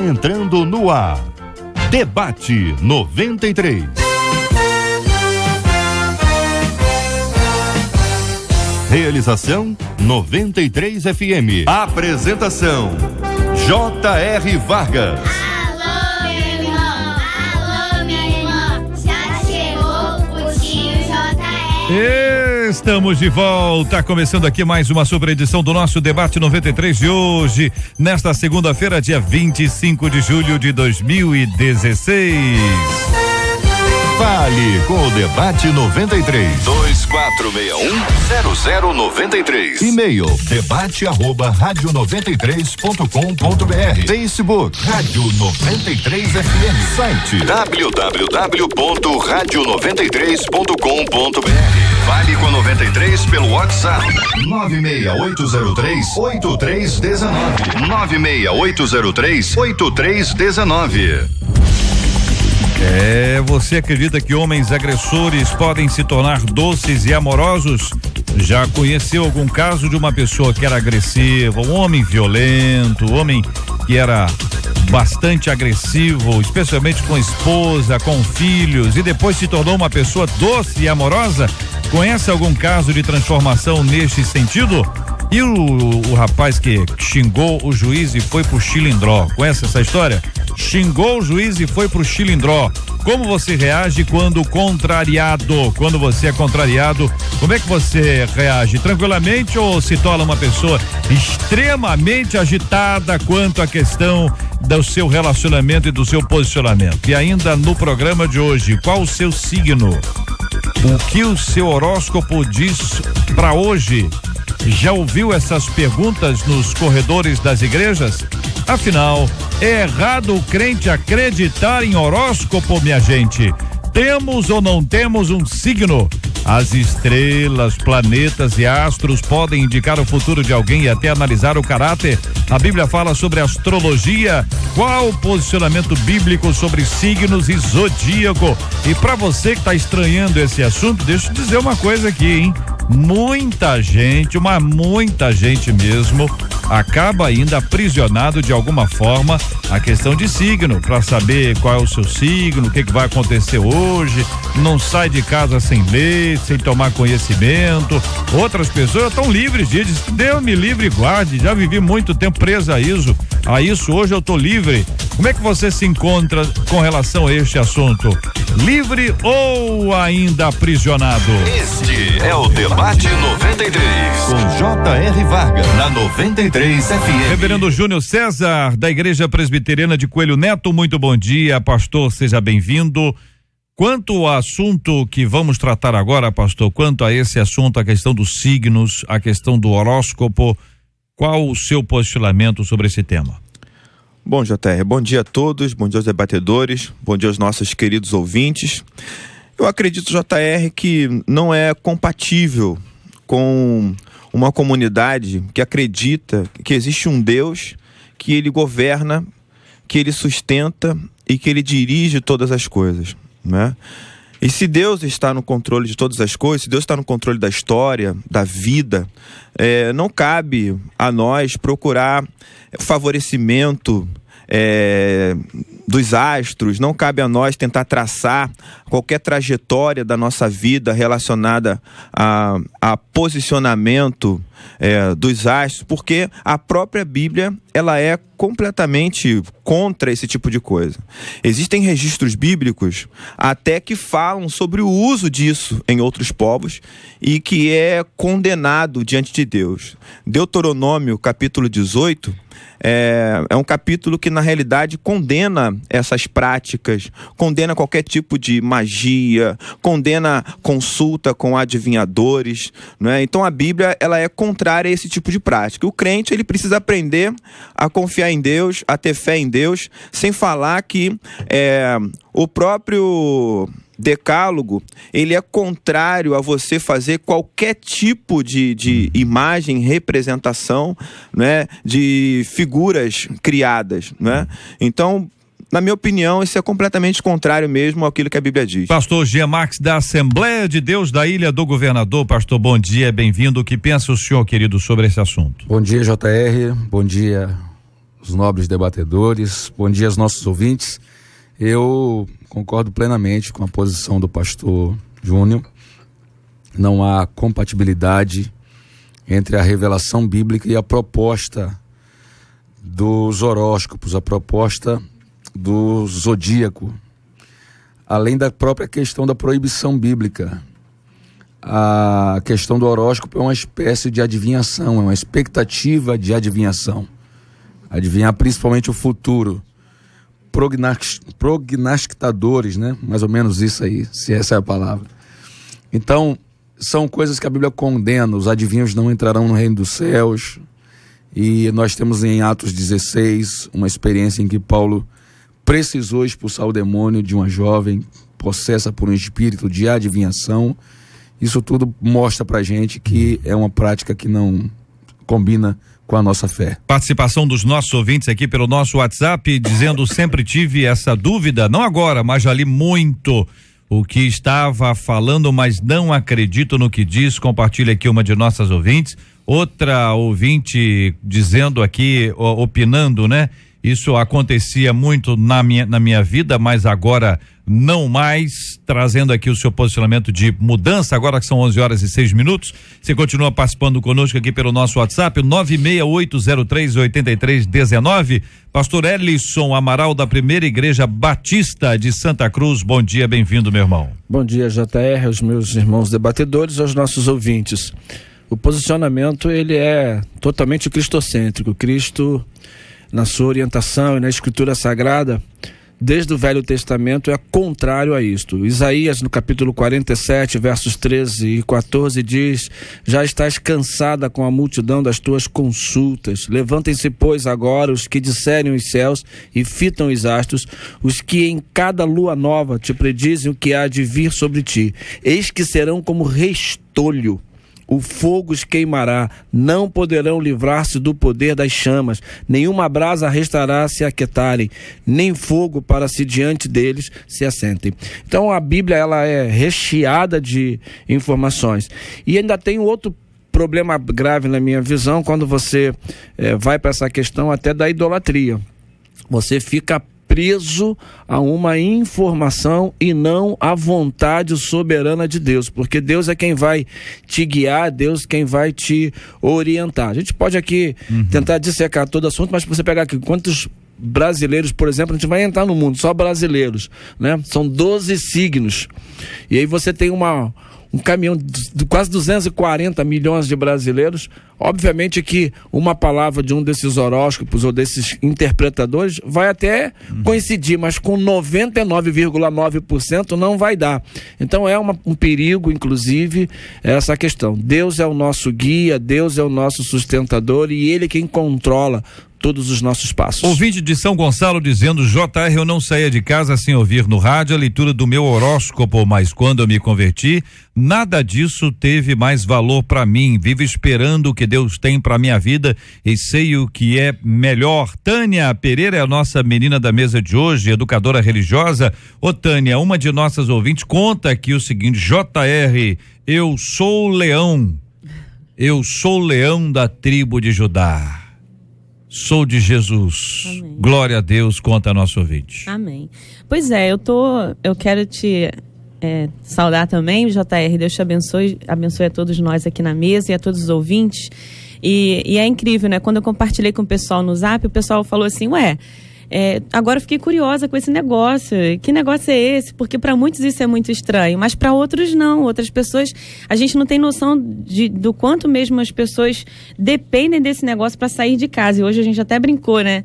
entrando no ar. Debate 93. Realização 93 FM. Apresentação J.R. Vargas. Alô, meu irmão. Alô, minha irmã. Já chegou o tio J.R. Estamos de volta, começando aqui mais uma super edição do nosso Debate 93 de hoje, nesta segunda-feira, dia 25 de julho de 2016. Fale com o Debate 93. 2461-0093. E-mail debate@radio93.com.br. Facebook Rádio 93 FM. Site www.radio93.com.br. Fale com 93 pelo WhatsApp 96803-8319. 96803-8319. Você acredita que homens agressores podem se tornar doces e amorosos? Já conheceu algum caso de uma pessoa que era agressiva, um homem violento, um homem que era bastante agressivo, especialmente com a esposa, com filhos, e depois se tornou uma pessoa doce e amorosa? Conhece algum caso de transformação neste sentido? E o rapaz que xingou o juiz e foi pro chilindró, conhece essa história? Xingou o juiz e foi pro chilindró. Como você reage quando contrariado? Quando você é contrariado, como é que você reage? Tranquilamente ou se torna uma pessoa extremamente agitada quanto à questão do seu relacionamento e do seu posicionamento? E ainda no programa de hoje, qual o seu signo? O que o seu horóscopo diz para hoje? Já ouviu essas perguntas nos corredores das igrejas? Afinal, é errado o crente acreditar em horóscopo, minha gente? Temos ou não temos um signo? As estrelas, planetas e astros podem indicar o futuro de alguém e até analisar o caráter. A Bíblia fala sobre astrologia. Qual o posicionamento bíblico sobre signos e zodíaco? E para você que está estranhando esse assunto, deixa eu dizer uma coisa aqui, hein? Muita gente mesmo, acaba ainda aprisionado de alguma forma a questão de signo, para saber qual é o seu signo, o que vai acontecer hoje, não sai de casa sem ler, sem tomar conhecimento. Outras pessoas estão livres disso, Deus me livre e guarde, já vivi muito tempo preso a isso, hoje eu tô livre. Como é que você se encontra com relação a este assunto? Livre ou ainda aprisionado? Este é o Debate 93 com J.R. Vargas na 93 FM. Reverendo Júnior César, da Igreja Presbiteriana de Coelho Neto, muito bom dia, pastor, seja bem-vindo. Quanto ao assunto que vamos tratar agora, pastor, quanto a esse assunto, a questão dos signos, a questão do horóscopo, qual o seu posicionamento sobre esse tema? Bom, JR, bom dia a todos, bom dia aos debatedores, bom dia aos nossos queridos ouvintes. Eu acredito, JR, que não é compatível com uma comunidade que acredita que existe um Deus, que ele governa, que ele sustenta e que ele dirige todas as coisas, né? E se Deus está no controle de todas as coisas, se Deus está no controle da história, da vida, não cabe a nós procurar favorecimento dos astros, não cabe a nós tentar traçar qualquer trajetória da nossa vida relacionada a posicionamento dos astros, porque a própria Bíblia ela é completamente contra esse tipo de coisa. Existem registros bíblicos até que falam sobre o uso disso em outros povos e que é condenado diante de Deus. Deuteronômio capítulo 18 é um capítulo que na realidade condena essas práticas, condena qualquer tipo de magia, condena consulta com adivinhadores, né? Então a Bíblia ela é contrária a esse tipo de prática. O crente ele precisa aprender a confiar em Deus, a ter fé em Deus, sem falar que o próprio Decálogo, ele é contrário a você fazer qualquer tipo de imagem, representação, né, de figuras criadas, né? Então, na minha opinião, isso é completamente contrário mesmo àquilo que a Bíblia diz. Pastor Jean Marques, da Assembleia de Deus da Ilha do Governador. Pastor, bom dia, bem-vindo. O que pensa o senhor, querido, sobre esse assunto? Bom dia, JR, bom dia os nobres debatedores, bom dia aos nossos ouvintes. Eu concordo plenamente com a posição do pastor Júnior. Não há compatibilidade entre a revelação bíblica e a proposta dos horóscopos, a proposta do zodíaco, além da própria questão da proibição bíblica. A questão do horóscopo é uma espécie de adivinhação, é uma expectativa de adivinhação. Adivinhar principalmente o futuro. Prognosticadores, né? Mais ou menos isso aí, se essa é a palavra. Então, são coisas que a Bíblia condena. Os adivinhos não entrarão no reino dos céus. E nós temos em Atos 16 uma experiência em que Paulo precisou expulsar o demônio de uma jovem possessa por um espírito de adivinhação. Isso tudo mostra pra gente que é uma prática que não combina com a nossa fé. Participação dos nossos ouvintes aqui pelo nosso WhatsApp, dizendo: sempre tive essa dúvida, não agora, mas já li muito o que estava falando, mas não acredito no que diz. Compartilha aqui uma de nossas ouvintes. Outra ouvinte dizendo aqui, opinando, né? Isso acontecia muito na minha vida, mas agora não mais, trazendo aqui o seu posicionamento de mudança, agora que são 11h06. Você continua participando conosco aqui pelo nosso WhatsApp, 968038319. Pastor Ellison Amaral, da Primeira Igreja Batista de Santa Cruz, bom dia, bem-vindo, meu irmão. Bom dia, JR, aos meus irmãos debatedores, aos nossos ouvintes. O posicionamento, ele é totalmente cristocêntrico. Cristo, na sua orientação e na Escritura Sagrada, desde o Velho Testamento, é contrário a isto. Isaías, no capítulo 47, versos 13 e 14, diz: já estás cansada com a multidão das tuas consultas. Levantem-se, pois, agora os que discerem os céus e fitam os astros, os que em cada lua nova te predizem o que há de vir sobre ti. Eis que serão como restolho. O fogo os queimará, não poderão livrar-se do poder das chamas, nenhuma brasa restará se aquietarem, nem fogo para se diante deles se assentem. Então a Bíblia, ela é recheada de informações. E ainda tem outro problema grave na minha visão, quando você vai para essa questão até da idolatria. Você fica preso a uma informação e não à vontade soberana de Deus, porque Deus é quem vai te guiar, Deus quem vai te orientar. A gente pode aqui tentar dissecar todo o assunto, mas se você pegar aqui quantos brasileiros, por exemplo, a gente vai entrar no mundo, só brasileiros, né? São 12 signos, e aí você tem um caminhão de quase 240 milhões de brasileiros. Obviamente que uma palavra de um desses horóscopos ou desses interpretadores vai até coincidir, mas com 99,9% não vai dar. Então é um perigo, inclusive, essa questão. Deus é o nosso guia, Deus é o nosso sustentador e Ele é quem controla todos os nossos passos. Ouvinte de São Gonçalo dizendo: JR, eu não saía de casa sem ouvir no rádio a leitura do meu horóscopo, mas quando eu me converti, nada disso teve mais valor para mim. Vivo esperando o que Deus tem para minha vida e sei o que é melhor. Tânia Pereira é a nossa menina da mesa de hoje, educadora religiosa. Ô Tânia, uma de nossas ouvintes conta aqui o seguinte: JR, eu sou leão da tribo de Judá. Sou de Jesus. Amém. Glória a Deus, conta a nosso ouvinte. Amém. Pois é, eu quero te saudar também, JR, Deus te abençoe a todos nós aqui na mesa e a todos os ouvintes. E é incrível, né? Quando eu compartilhei com o pessoal no Zap, o pessoal falou assim: agora eu fiquei curiosa com esse negócio. Que negócio é esse? Porque para muitos isso é muito estranho, mas para outros não. Outras pessoas, a gente não tem noção do quanto mesmo as pessoas dependem desse negócio para sair de casa. E hoje a gente até brincou, né?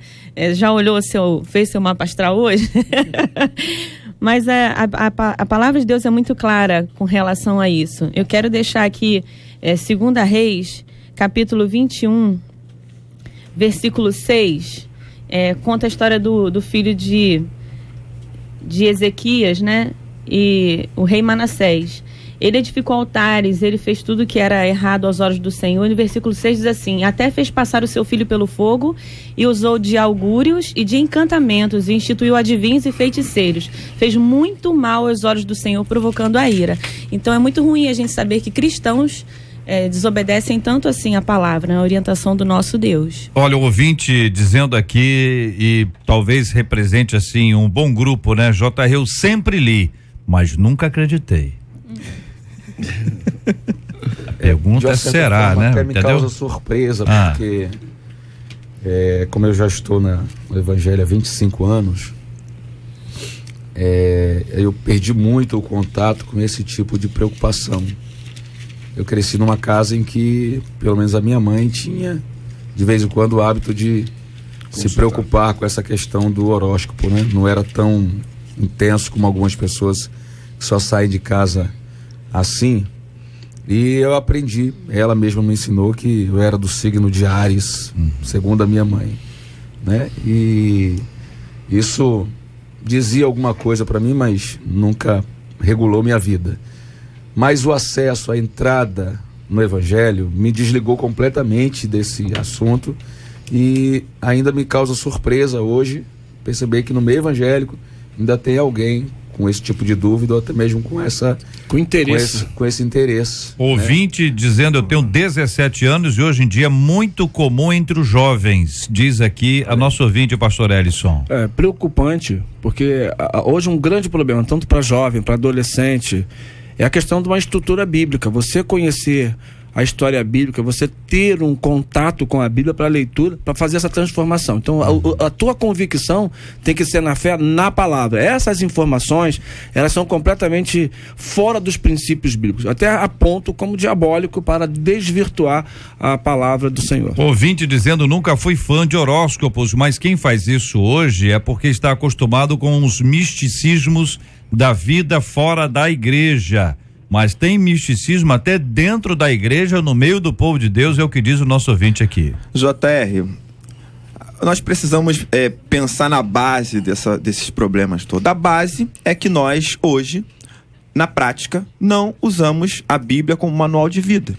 Já olhou fez seu mapa astral hoje? Mas a palavra de Deus é muito clara com relação a isso. Eu quero deixar aqui 2 Reis, capítulo 21, versículo 6. Conta a história do filho de Ezequias, né? E o rei Manassés. Ele edificou altares, ele fez tudo que era errado aos olhos do Senhor. E no versículo 6 diz assim: até fez passar o seu filho pelo fogo e usou de augúrios e de encantamentos e instituiu adivinhos e feiticeiros. Fez muito mal aos olhos do Senhor, provocando a ira. Então é muito ruim a gente saber que cristãos desobedecem tanto assim a palavra, a orientação do nosso Deus. Olha, o ouvinte dizendo aqui, e talvez represente assim um bom grupo, né? JR, eu sempre li, mas nunca acreditei. A pergunta será, né? Até me causa surpresa, porque como eu já estou no Evangelho há 25 anos, eu perdi muito o contato com esse tipo de preocupação. Eu cresci numa casa em que, pelo menos a minha mãe tinha, de vez em quando, o hábito de se preocupar com essa questão do horóscopo, né? Não era tão intenso como algumas pessoas que só saem de casa assim. E eu aprendi, ela mesma me ensinou que eu era do signo de Áries, segundo a minha mãe, né? E isso dizia alguma coisa para mim, mas nunca regulou minha vida. Mas o acesso, a entrada no Evangelho me desligou completamente desse assunto e ainda me causa surpresa hoje perceber que no meio evangélico ainda tem alguém com esse tipo de dúvida ou até mesmo com interesse. Com esse interesse. Ouvinte dizendo, eu tenho 17 anos e hoje em dia é muito comum entre os jovens, diz aqui a nossa ouvinte, o pastor Ellison. É preocupante, porque hoje um grande problema, tanto para jovem, para adolescente, é a questão de uma estrutura bíblica. Você conhecer a história bíblica, você ter um contato com a Bíblia para leitura, para fazer essa transformação. Então, a tua convicção tem que ser na fé, na palavra. Essas informações, elas são completamente fora dos princípios bíblicos, até a ponto como diabólico para desvirtuar a palavra do Senhor. Ouvinte dizendo, nunca fui fã de horóscopos, mas quem faz isso hoje é porque está acostumado com os misticismos da vida fora da igreja. Mas tem misticismo até dentro da igreja, no meio do povo de Deus, é o que diz o nosso ouvinte aqui. JR, nós precisamos pensar na base desses problemas todos. A base é que nós, hoje, na prática, não usamos a Bíblia como manual de vida.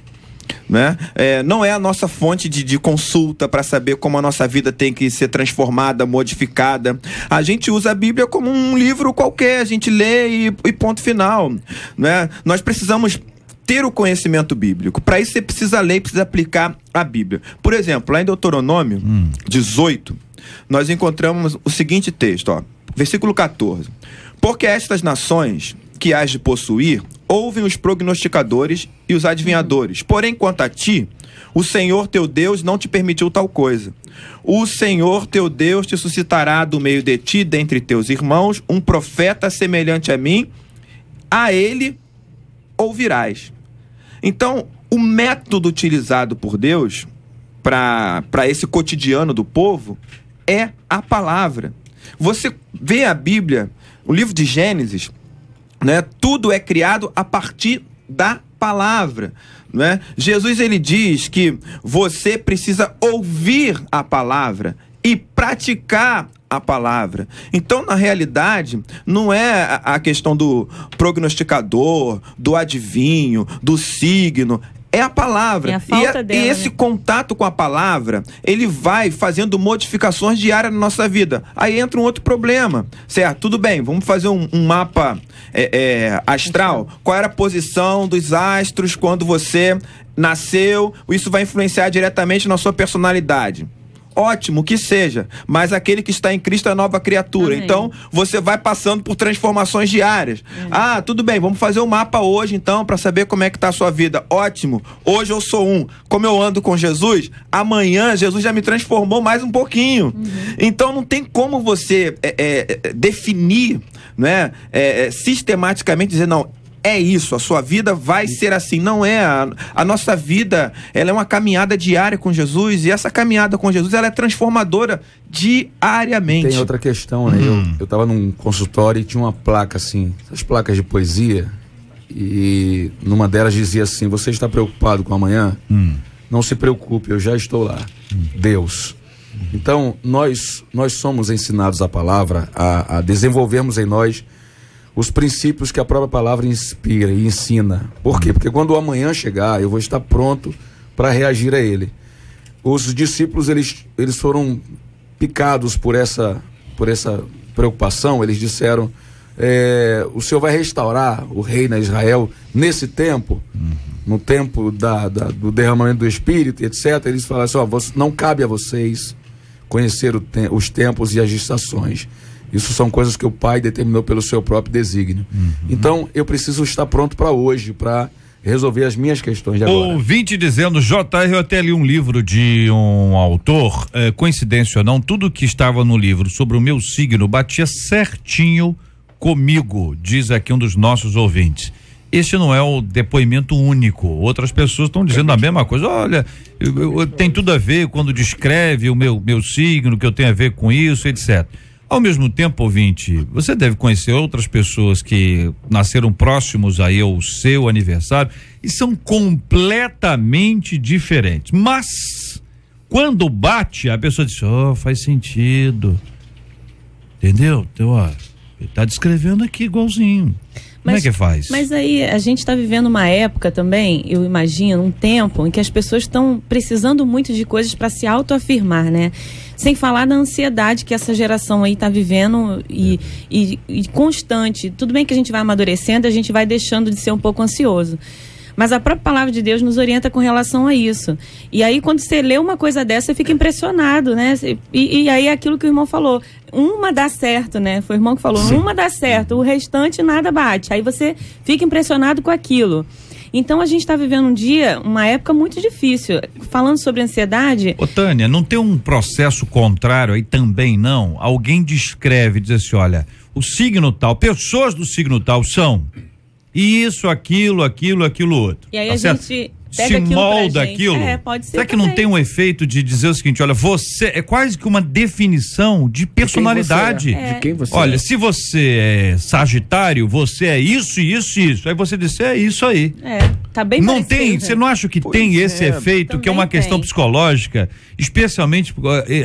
Né? Não é a nossa fonte de consulta para saber como a nossa vida tem que ser transformada, modificada. A gente usa a Bíblia como um livro qualquer, a gente lê e ponto final, né? Nós precisamos ter o conhecimento bíblico. Para isso você precisa ler, precisa aplicar a Bíblia. Por exemplo, lá em Deuteronômio 18, nós encontramos o seguinte texto, versículo 14. Porque estas nações que hás de possuir, ouvem os prognosticadores e os adivinhadores. Porém, quanto a ti, o Senhor teu Deus não te permitiu tal coisa. O Senhor teu Deus te suscitará do meio de ti, dentre teus irmãos, um profeta semelhante a mim, a ele ouvirás. Então, o método utilizado por Deus para esse cotidiano do povo é a palavra. Você vê a Bíblia, o livro de Gênesis, né? Tudo é criado a partir da palavra, né? Jesus, ele diz que você precisa ouvir a palavra e praticar a palavra. Então, na realidade, não é a questão do prognosticador, do adivinho, do signo. É a palavra. É a falta dela, e esse contato com a palavra, ele vai fazendo modificações diárias na nossa vida. Aí entra um outro problema, certo? Tudo bem, vamos fazer um mapa astral. Qual era a posição dos astros quando você nasceu? Isso vai influenciar diretamente na sua personalidade. Ótimo, que seja, mas aquele que está em Cristo é nova criatura. Amém. Então, você vai passando por transformações diárias. Tudo bem, vamos fazer um mapa hoje, então, para saber como é que está a sua vida. Ótimo, hoje eu sou como eu ando com Jesus, amanhã Jesus já me transformou mais um pouquinho. Então, não tem como você definir, né, sistematicamente, dizer, não, é isso, a sua vida vai ser assim. Não é. A nossa vida, ela é uma caminhada diária com Jesus, e essa caminhada com Jesus, ela é transformadora diariamente. Tem outra questão, né? Eu tava num consultório e tinha uma placa assim, essas placas de poesia, e numa delas dizia assim: você está preocupado com amanhã? Não se preocupe, eu já estou lá. Deus. Então, nós somos ensinados a palavra, a desenvolvermos em nós os princípios que a própria palavra inspira e ensina. Por quê? Porque quando o amanhã chegar, eu vou estar pronto para reagir a ele. Os discípulos, eles foram picados por essa preocupação. Eles disseram, o Senhor vai restaurar o reino a Israel nesse tempo? no tempo do derramamento do Espírito, etc., eles falam assim, não cabe a vocês conhecer os tempos e as estações. Isso são coisas que o Pai determinou pelo seu próprio desígnio. Então, eu preciso estar pronto para hoje, para resolver as minhas questões de agora. Ouvinte dizendo, JR, eu até li um livro de um autor, coincidência ou não, tudo que estava no livro sobre o meu signo batia certinho comigo, diz aqui um dos nossos ouvintes. Este não é o depoimento único, outras pessoas estão dizendo a mesma coisa, olha, tem tudo a ver quando descreve o meu signo, que eu tenho a ver com isso, etc. Ao mesmo tempo, ouvinte, você deve conhecer outras pessoas que nasceram próximos aí ao seu aniversário e são completamente diferentes. Mas, quando bate, a pessoa diz, faz sentido. Entendeu? Então, ele tá descrevendo aqui igualzinho. Como é que faz? Mas aí a gente está vivendo uma época também, eu imagino, um tempo em que as pessoas estão precisando muito de coisas para se autoafirmar, né? Sem falar da ansiedade que essa geração aí está vivendo e constante. Tudo bem que a gente vai amadurecendo, a gente vai deixando de ser um pouco ansioso. Mas a própria palavra de Deus nos orienta com relação a isso. E aí, quando você lê uma coisa dessa, você fica impressionado, né? E aí é aquilo que o irmão falou. Uma dá certo, né? Foi o irmão que falou. Sim. Uma dá certo, o restante nada bate. Aí você fica impressionado com aquilo. Então a gente está vivendo uma época muito difícil. Falando sobre ansiedade... Ô Tânia, não tem um processo contrário aí também, não? Alguém descreve, diz assim, olha, o signo tal, pessoas do signo tal são isso, aquilo outro. E aí tá a certo? gente se molda aquilo. Pode ser. Será que não tem um efeito de dizer o seguinte, olha, você é quase que uma definição de personalidade. De quem você olha, é. se você é Sagitário, você é isso, isso, isso. Aí você diz, é isso aí. Tá bem não parecido. tem, você não acha que tem esse efeito, que é uma questão psicológica, especialmente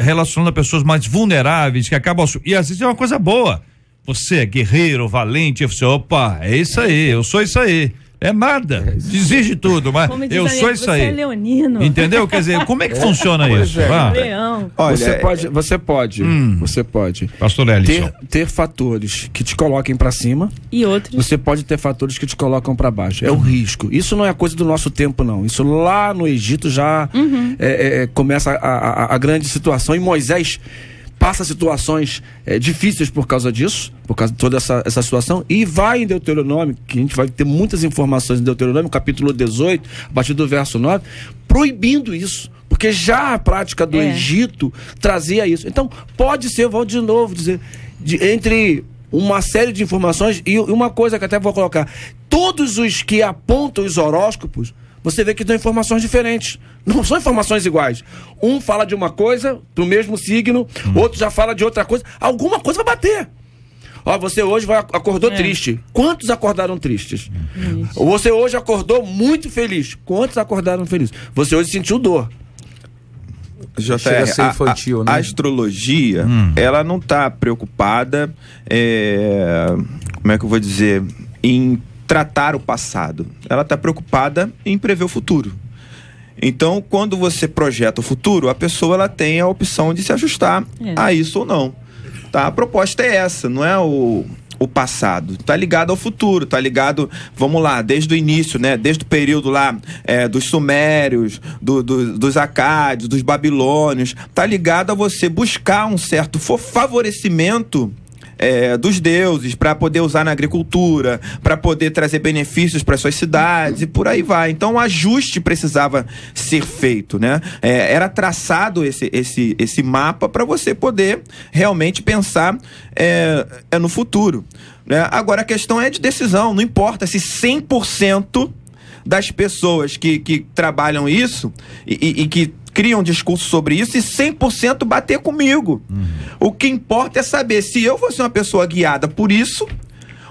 relacionando a pessoas mais vulneráveis, que acabam... E às vezes é uma coisa boa. Você é guerreiro, valente, você, opa, é isso aí, eu sou isso aí. É nada, desiste tudo, mas eu sou isso aí. Você é leonino. Entendeu? Quer dizer, como é que funciona isso? Leão. Olha, você pode Pastor Elison, ter fatores que te coloquem para cima e outros. Você pode ter fatores que te colocam para baixo. É o risco. Isso não é coisa do nosso tempo, não. Isso lá no Egito já começa a grande situação, e Moisés passa situações difíceis por causa disso, por causa de toda essa situação, e vai em Deuteronômio, que a gente vai ter muitas informações em Deuteronômio, capítulo 18, a partir do verso 9, proibindo isso, porque já a prática do Egito trazia isso. Então, pode ser, eu vou de novo dizer, entre uma série de informações, e uma coisa que até vou colocar, todos os que apontam os horóscopos, você vê que dão informações diferentes. Não são informações iguais. Um fala de uma coisa, do mesmo signo, outro já fala de outra coisa. Alguma coisa vai bater. Você hoje acordou triste. Quantos acordaram tristes? Você hoje acordou muito feliz. Quantos acordaram felizes? Você hoje sentiu dor. Chega a ser infantil, né? A astrologia, ela não está preocupada, como é que eu vou dizer, em tratar o passado. Ela está preocupada em prever o futuro. Então, quando você projeta o futuro, a pessoa ela tem a opção de se ajustar a isso ou não. Tá? A proposta é essa, não é o passado. Está ligado ao futuro, está ligado, vamos lá, desde o início, né? Desde o período lá dos sumérios, dos acádios, dos babilônios. Está ligado a você buscar um certo favorecimento dos deuses, para poder usar na agricultura, para poder trazer benefícios para suas cidades e por aí vai. Então o ajuste precisava ser feito, né? Era traçado esse mapa para você poder realmente pensar no futuro, né? Agora a questão é de decisão, não importa se 100% das pessoas que trabalham isso e que criam um discurso sobre isso e 100% bater comigo. O que importa é saber se eu vou ser uma pessoa guiada por isso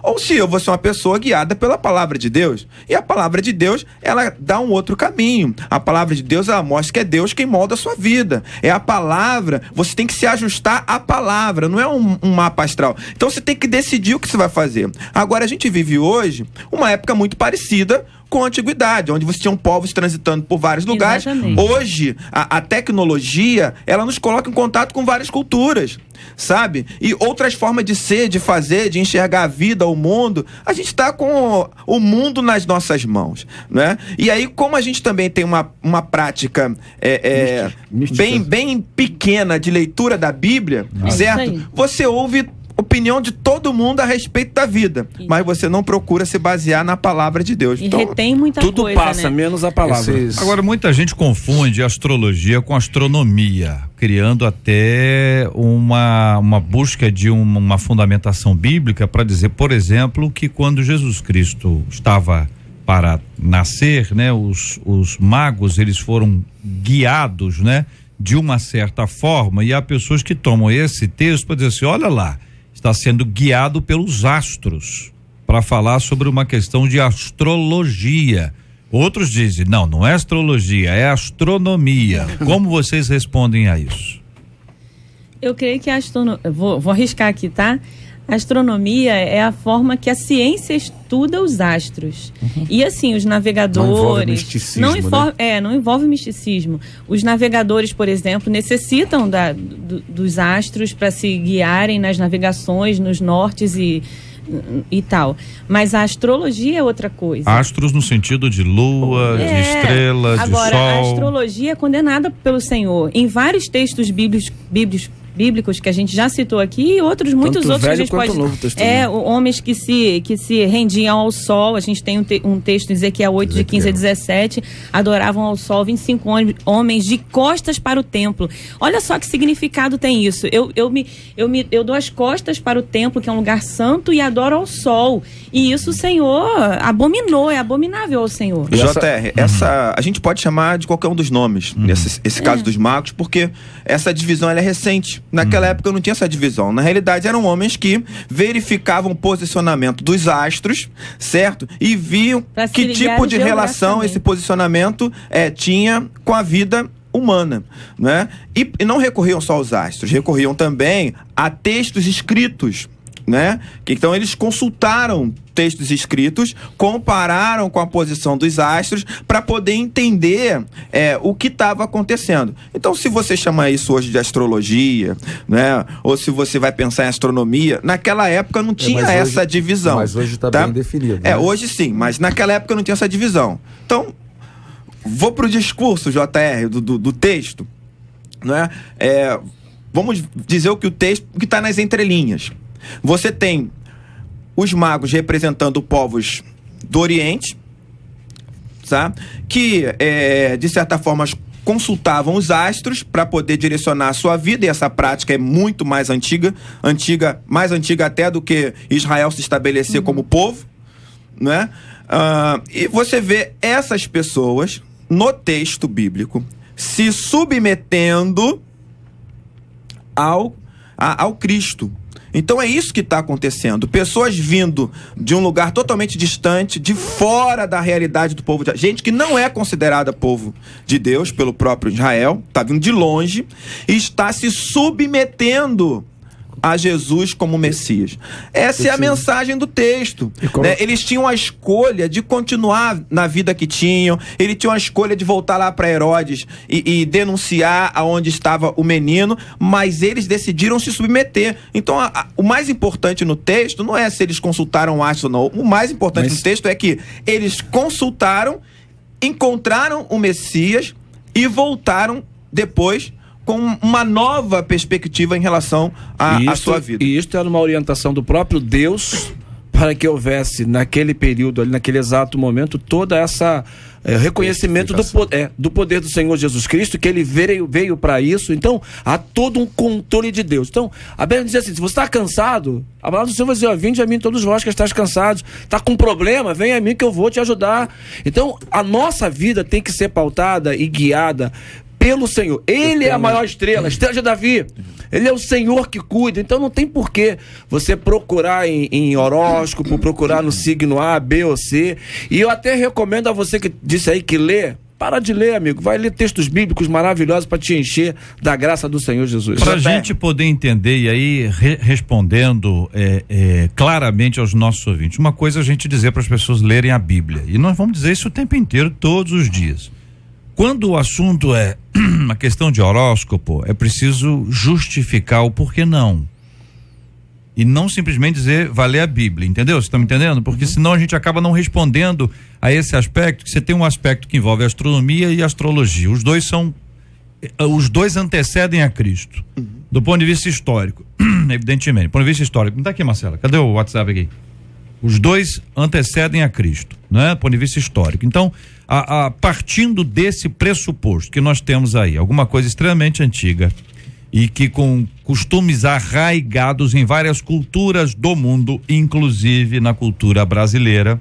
ou se eu vou ser uma pessoa guiada pela palavra de Deus. E a palavra de Deus, ela dá um outro caminho. A palavra de Deus, ela mostra que é Deus quem molda a sua vida. É a palavra, você tem que se ajustar à palavra, não é um mapa astral. Então você tem que decidir o que você vai fazer. Agora a gente vive hoje uma época muito parecida com a antiguidade, onde você tinha povos transitando por vários lugares. Exatamente. Hoje, a tecnologia, ela nos coloca em contato com várias culturas, sabe? E outras formas de ser, de fazer, de enxergar a vida, o mundo. A gente está com o mundo nas nossas mãos, né? E aí, como a gente também tem uma prática bem pequena de leitura da Bíblia, certo? Isso aí. Você ouve opinião de todo mundo a respeito da vida, mas você não procura se basear na palavra de Deus. E retém muita Tudo coisa, passa, né? menos a palavra. Agora, muita gente confunde astrologia com astronomia, criando até uma busca de uma fundamentação bíblica para dizer, por exemplo, que quando Jesus Cristo estava para nascer, né, os magos, eles foram guiados, né, de uma certa forma, e há pessoas que tomam esse texto para dizer assim, olha lá, está sendo guiado pelos astros para falar sobre uma questão de astrologia. Outros dizem, não é astrologia, é astronomia. Como vocês respondem a isso? Eu creio que a astronomia, vou arriscar aqui, tá? A astronomia é a forma que a ciência estuda os astros. E assim, os navegadores... Não envolve misticismo, né? Não envolve misticismo. Os navegadores, por exemplo, necessitam dos astros para se guiarem nas navegações, nos nortes e tal. Mas a astrologia é outra coisa. Astros no sentido de lua, de estrela, de sol. Agora, a astrologia é condenada pelo Senhor. Em vários textos bíblicos que a gente já citou aqui e muitos outros que a gente pode... Novo Testamento. Homens que se rendiam ao sol. A gente tem um texto em Ezequiel 8, de 15 a 17, adoravam ao sol 25 homens de costas para o templo. Olha só que significado tem isso. Eu dou as costas para o templo, que é um lugar santo, e adoro ao sol. E isso o Senhor abominou, é abominável ao Senhor. JR, a gente pode chamar de qualquer um dos nomes, esse caso dos magos, porque essa divisão ela é recente. Naquela época não tinha essa divisão. Na realidade, eram homens que verificavam o posicionamento dos astros, certo? E viam que tipo de relação esse posicionamento tinha com a vida humana, né? E não recorriam só aos astros, recorriam também a textos escritos, né? Então eles consultaram textos escritos, compararam com a posição dos astros para poder entender o que estava acontecendo. Então, se você chamar isso hoje de astrologia, né? Ou se você vai pensar em astronomia, naquela época não tinha essa divisão. Mas hoje está bem definido. Né? Hoje sim, mas naquela época não tinha essa divisão. Então, vou para o discurso, JR, do texto, né? Vamos dizer o que está nas entrelinhas. Você tem os magos representando povos do Oriente, tá? Que, de certa forma, consultavam os astros para poder direcionar a sua vida, e essa prática é muito mais antiga, mais antiga até do que Israel se estabelecer como povo, né? E você vê essas pessoas no texto bíblico se submetendo ao Cristo. Então é isso que está acontecendo. Pessoas vindo de um lugar totalmente distante, de fora da realidade do povo de... Gente que não é considerada povo de Deus pelo próprio Israel, está vindo de longe e está se submetendo a Jesus como Messias. Essa é a mensagem do texto, né? Eles tinham a escolha de continuar na vida que tinham, eles tinham a escolha de voltar lá para Herodes e denunciar aonde estava o menino, mas eles decidiram se submeter. Então o mais importante no texto não é se eles consultaram o astro ou não, o mais importante no texto é que eles consultaram, encontraram o Messias e voltaram depois com uma nova perspectiva em relação à sua vida. E isso era uma orientação do próprio Deus para que houvesse naquele período, ali, naquele exato momento, toda essa reconhecimento do poder do Senhor Jesus Cristo, que ele veio para isso. Então, há todo um controle de Deus. Então, a Bíblia diz assim, se você está cansado, a palavra do Senhor vai dizer, vinde a mim todos vós que estáis cansados, está com problema, vem a mim que eu vou te ajudar. Então, a nossa vida tem que ser pautada e guiada pelo Senhor. Ele é a maior estrela, a estrela de Davi. Ele é o Senhor que cuida. Então não tem porquê você procurar em horóscopo, procurar no signo A, B ou C. E eu até recomendo a você que disse aí que lê Para de ler, amigo. Vai ler textos bíblicos maravilhosos para te encher da graça do Senhor Jesus. Para a gente poder entender, e aí respondendo claramente aos nossos ouvintes, uma coisa é a gente dizer para as pessoas lerem a Bíblia, e nós vamos dizer isso o tempo inteiro, todos os dias. Quando o assunto é uma questão de horóscopo, é preciso justificar o porquê não. E não simplesmente dizer, vai ler a Bíblia, entendeu? Você está me entendendo? Porque senão a gente acaba não respondendo a esse aspecto, que você tem um aspecto que envolve a astronomia e a astrologia. Os dois antecedem a Cristo, do ponto de vista histórico, evidentemente. Do ponto de vista histórico. Não está aqui, Marcela? Cadê o WhatsApp aqui? Os dois antecedem a Cristo, né? Do ponto de vista histórico. Então, partindo desse pressuposto que nós temos aí, alguma coisa extremamente antiga, e que com costumes arraigados em várias culturas do mundo, inclusive na cultura brasileira,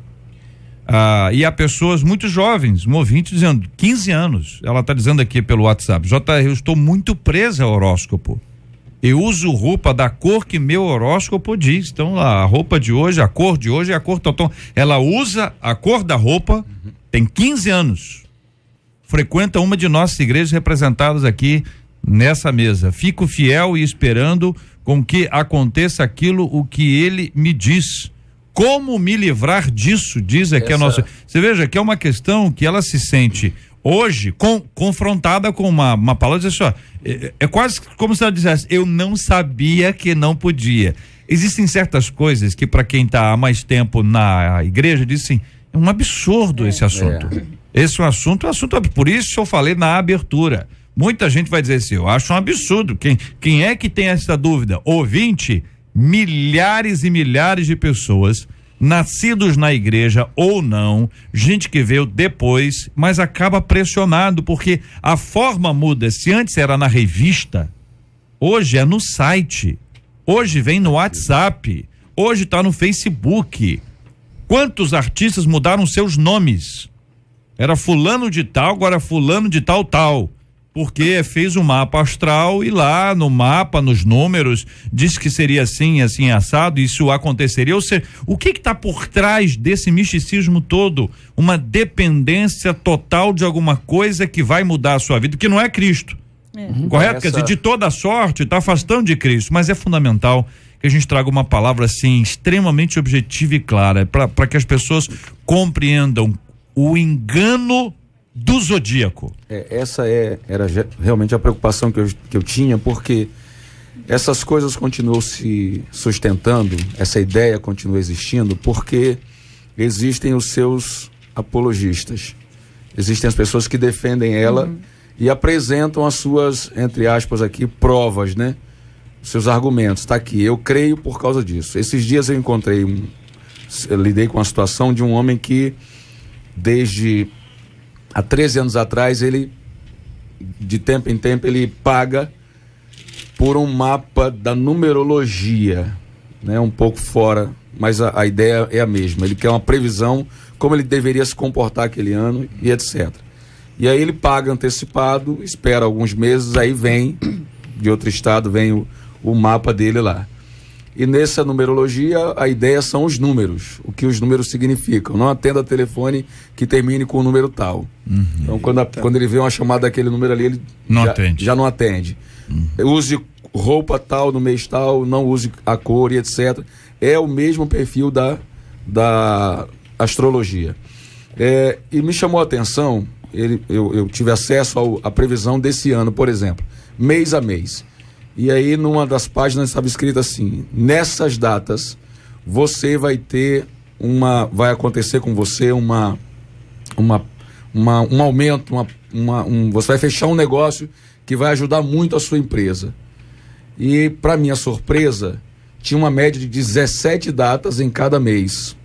e há pessoas muito jovens, um ouvinte dizendo, 15 anos, ela está dizendo aqui pelo WhatsApp, eu estou muito presa ao horóscopo, eu uso roupa da cor que meu horóscopo diz, então lá, a roupa de hoje, a cor de hoje é a cor total, ela usa a cor da roupa, tem 15 anos, frequenta uma de nossas igrejas representadas aqui nessa mesa, fico fiel e esperando com que aconteça aquilo o que ele me diz. Como me livrar disso? Diz aqui a nossa. Você veja que é uma questão que ela se sente hoje confrontada com uma palavra, diz assim, é quase como se ela dissesse, eu não sabia que não podia. Existem certas coisas que para quem está há mais tempo na igreja diz assim, é um absurdo esse assunto. Esse é um assunto, por isso eu falei na abertura. Muita gente vai dizer assim, eu acho um absurdo. Quem é que tem essa dúvida? Ouvinte, milhares e milhares de pessoas, nascidos na igreja ou não, gente que veio depois, mas acaba pressionado, porque a forma muda. Se antes era na revista, hoje é no site, hoje vem no WhatsApp, hoje está no Facebook. Quantos artistas mudaram seus nomes? Era fulano de tal, agora fulano de tal. Porque fez um mapa astral e lá no mapa, nos números, disse que seria assim, assim, assado, isso aconteceria. Ou seja, o que está por trás desse misticismo todo? Uma dependência total de alguma coisa que vai mudar a sua vida, que não é Cristo. Correto? Quer dizer, de toda sorte, está afastando de Cristo, mas é fundamental que a gente traga uma palavra assim, extremamente objetiva e clara, para que as pessoas compreendam o engano do zodíaco. Essa era realmente a preocupação que eu tinha, porque essas coisas continuam se sustentando, essa ideia continua existindo, porque existem os seus apologistas, existem as pessoas que defendem ela e apresentam as suas, entre aspas aqui, provas, né? Os seus argumentos, está aqui, eu creio por causa disso. Esses dias eu lidei com a situação de um homem que desde há 13 anos atrás, ele, de tempo em tempo, ele paga por um mapa da numerologia, né? Um pouco fora, mas a ideia é a mesma. Ele quer uma previsão, como ele deveria se comportar aquele ano e etc. E aí ele paga antecipado, espera alguns meses, aí vem, de outro estado, vem o mapa dele lá. E nessa numerologia, a ideia são os números, o que os números significam. Não atenda telefone que termine com o número tal. Então, quando ele vê uma chamada daquele número ali, ele já não atende. Use roupa tal no mês tal, não use a cor e etc. É o mesmo perfil da astrologia. E me chamou a atenção, eu tive acesso à previsão desse ano, por exemplo, mês a mês. E aí, numa das páginas estava escrito assim: nessas datas, você vai vai acontecer com você um aumento, você vai fechar um negócio que vai ajudar muito a sua empresa. E, para minha surpresa, tinha uma média de 17 datas em cada mês.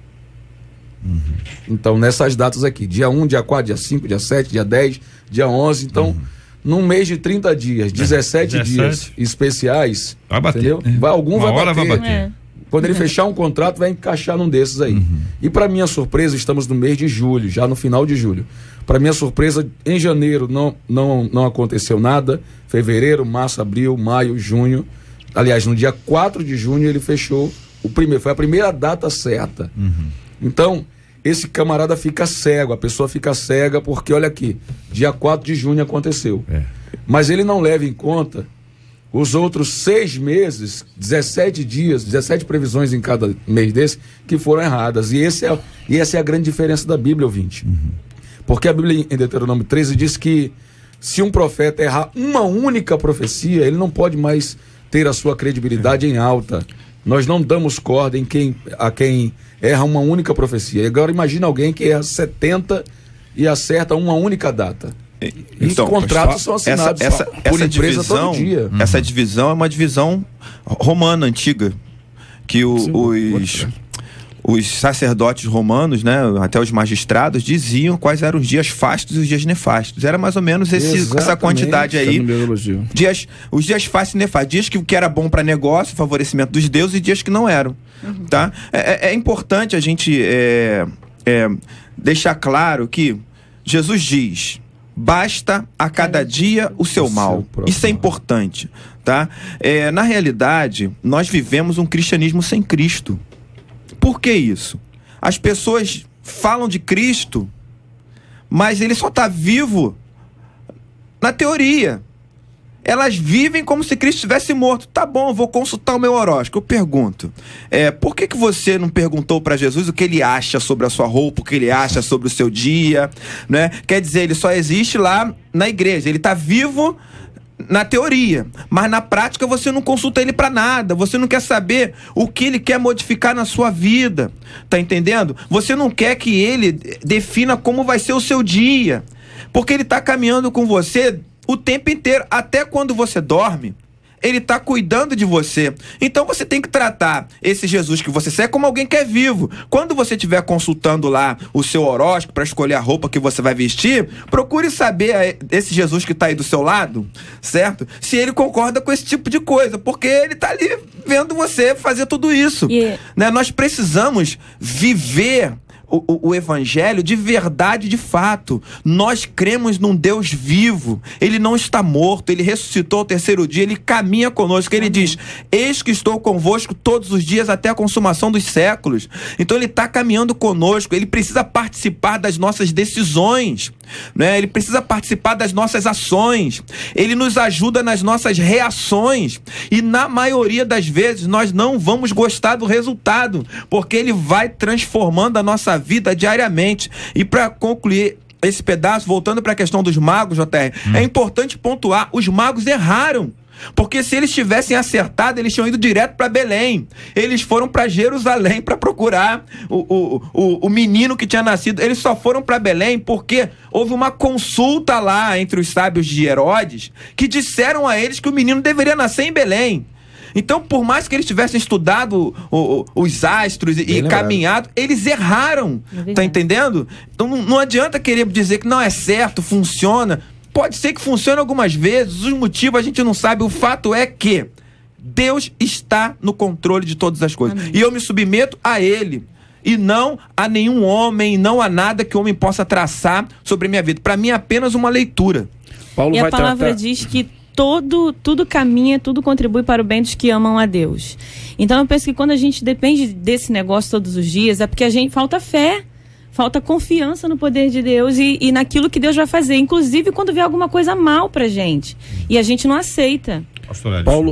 Então, nessas datas aqui, dia 1, dia 4, dia 5, dia 7, dia 10, dia 11, então... Num mês de 30 dias, 17 dias especiais, vai bater, entendeu? Vai bater. Quando ele fechar um contrato, vai encaixar num desses aí. E para minha surpresa, estamos no mês de julho, já no final de julho. Para minha surpresa, em janeiro não aconteceu nada. Fevereiro, março, abril, maio, junho. Aliás, no dia 4 de junho ele fechou o primeiro. Foi a primeira data certa. Então, esse camarada fica cego, a pessoa fica cega porque, olha aqui, dia 4 de junho aconteceu. Mas ele não leva em conta os outros 6 meses, 17 dias, 17 previsões em cada mês desse que foram erradas. E essa é a grande diferença da Bíblia, ouvinte. Porque a Bíblia, em Deuteronômio 13, diz que se um profeta errar uma única profecia, ele não pode mais ter a sua credibilidade em alta. Nós não damos corda a quem erra uma única profecia. Agora imagina alguém que erra 70 e acerta uma única data. Então, contratos são assinados por empresa todo dia. Essa divisão é uma divisão romana antiga, que os sacerdotes romanos, né, até os magistrados, diziam quais eram os dias fastos e os dias nefastos. Era mais ou menos essa quantidade aí. Os dias fastos e nefastos. Dias que era bom para negócio, favorecimento dos deuses, e dias que não eram. Tá? É importante a gente deixar claro que Jesus diz: basta a cada dia o seu mal. Isso é importante. Tá? Na realidade, nós vivemos um cristianismo sem Cristo. Por que isso? As pessoas falam de Cristo, mas ele só está vivo na teoria. Elas vivem como se Cristo estivesse morto. Tá bom, vou consultar o meu horóscopo. Eu pergunto, por que você não perguntou para Jesus o que ele acha sobre a sua roupa, o que ele acha sobre o seu dia, né? Quer dizer, ele só existe lá na igreja. Ele está vivo na teoria, mas na prática você não consulta ele para nada. Você não quer saber o que ele quer modificar na sua vida, tá entendendo? Você não quer que ele defina como vai ser o seu dia, porque ele tá caminhando com você o tempo inteiro, até quando você dorme. Ele está cuidando de você. Então você tem que tratar esse Jesus que você segue como alguém que é vivo. Quando você estiver consultando lá o seu horóscopo para escolher a roupa que você vai vestir, procure saber esse Jesus que está aí do seu lado, certo? Se ele concorda com esse tipo de coisa, porque ele está ali vendo você fazer tudo isso. Né? Nós precisamos viver o evangelho de verdade, de fato. Nós cremos num Deus vivo. Ele não está morto, ele ressuscitou ao terceiro dia, ele caminha conosco. Ele diz: eis que estou convosco todos os dias até a consumação dos séculos. Então ele está caminhando conosco. Ele precisa participar das nossas decisões, né? Ele precisa participar das nossas ações. Ele nos ajuda nas nossas reações, e na maioria das vezes nós não vamos gostar do resultado, porque ele vai transformando a nossa vida diariamente. E para concluir esse pedaço, voltando para a questão dos magos, JR, é importante pontuar: os magos erraram. Porque se eles tivessem acertado, eles tinham ido direto para Belém. Eles foram para Jerusalém para procurar o menino que tinha nascido. Eles só foram para Belém porque houve uma consulta lá entre os sábios de Herodes, que disseram a eles que o menino deveria nascer em Belém. Então, por mais que eles tivessem estudado os astros e caminhado, eles erraram. Tá entendendo? Então não adianta querer dizer que não é certo, funciona. Pode ser que funcione algumas vezes, os motivos a gente não sabe. O fato é que Deus está no controle de todas as coisas. Amém. E eu me submeto a Ele, e não a nenhum homem, não a nada que o homem possa traçar sobre a minha vida. Para mim é apenas uma leitura. Paulo vai a palavra diz que tudo caminha, tudo contribui para o bem dos que amam a Deus. Então eu penso que quando a gente depende desse negócio todos os dias, é porque a gente falta fé, falta confiança no poder de Deus e naquilo que Deus vai fazer, inclusive quando vê alguma coisa mal pra gente e a gente não aceita.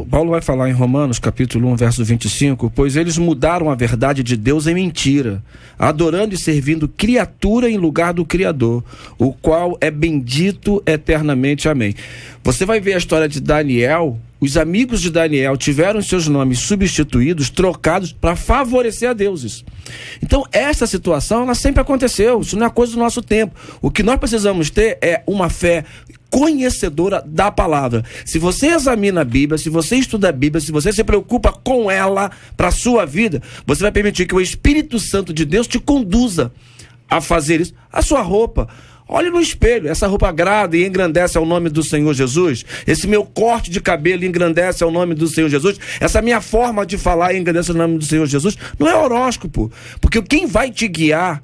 Paulo vai falar em Romanos capítulo 1, verso 25: pois eles mudaram a verdade de Deus em mentira, adorando e servindo criatura em lugar do Criador, o qual é bendito eternamente. Amém. Você vai ver a história de Daniel. Os amigos de Daniel tiveram seus nomes substituídos, trocados para favorecer a deuses. Então essa situação, ela sempre aconteceu. Isso não é coisa do nosso tempo. O que nós precisamos ter é uma fé conhecedora da palavra. Se você examina a Bíblia, se você estuda a Bíblia, se você se preocupa com ela para a sua vida, você vai permitir que o Espírito Santo de Deus te conduza a fazer isso. A sua roupa, olhe no espelho: essa roupa agrada e engrandece ao nome do Senhor Jesus? Esse meu corte de cabelo engrandece ao nome do Senhor Jesus? Essa minha forma de falar engrandece ao nome do Senhor Jesus? Não é horóscopo, porque quem vai te guiar,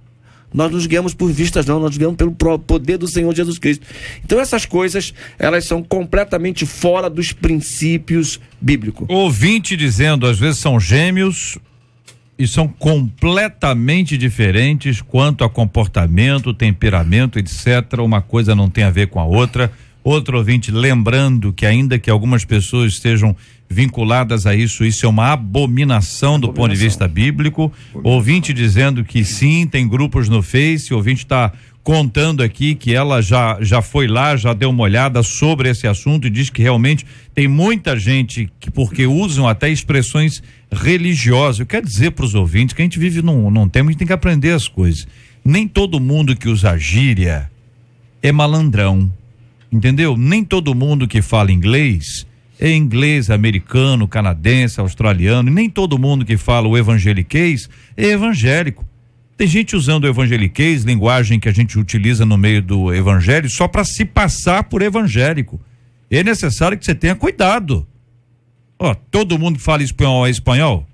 nós nos guiamos por vistas não, nós nos guiamos pelo poder do Senhor Jesus Cristo. Então essas coisas, elas são completamente fora dos princípios bíblicos. Ouvinte dizendo: às vezes são gêmeos, e são completamente diferentes quanto a comportamento, temperamento, etc. Uma coisa não tem a ver com a outra. Outro ouvinte lembrando que ainda que algumas pessoas estejam vinculadas a isso é uma abominação do ponto de vista bíblico. Ouvinte dizendo que sim, tem grupos no Face. O ouvinte está contando aqui que ela já foi lá, já deu uma olhada sobre esse assunto e diz que realmente tem muita gente que, porque usam até expressões religiosas. Eu quero dizer para os ouvintes que a gente vive num tempo, a gente tem que aprender as coisas. Nem todo mundo que usa gíria é malandrão, entendeu? Nem todo mundo que fala inglês é inglês, americano, canadense, australiano, e nem todo mundo que fala o evangeliquez é evangélico. Tem gente usando o evangeliquez, linguagem que a gente utiliza no meio do evangelho, só para se passar por evangélico. É necessário que você tenha cuidado. Todo mundo que fala espanhol é espanhol?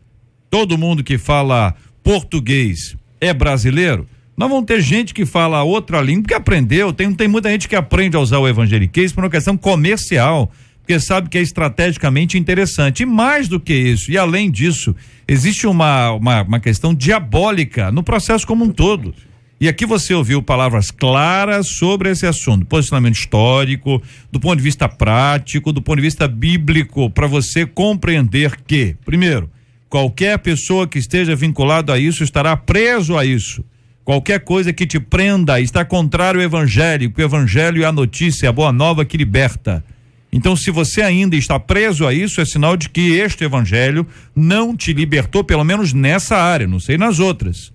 Todo mundo que fala português é brasileiro? Nós vamos ter gente que fala outra língua que aprendeu. Tem muita gente que aprende a usar o evangeliquez por uma questão comercial, porque sabe que é estrategicamente interessante. E mais do que isso, e além disso, existe uma questão diabólica no processo como um todo. E aqui você ouviu palavras claras sobre esse assunto, posicionamento histórico, do ponto de vista prático, do ponto de vista bíblico, para você compreender que, primeiro, qualquer pessoa que esteja vinculado a isso estará preso a isso. Qualquer coisa que te prenda está contrário ao evangelho, porque o evangelho é a notícia, a boa nova que liberta. Então, se você ainda está preso a isso, é sinal de que este evangelho não te libertou, pelo menos nessa área, não sei nas outras.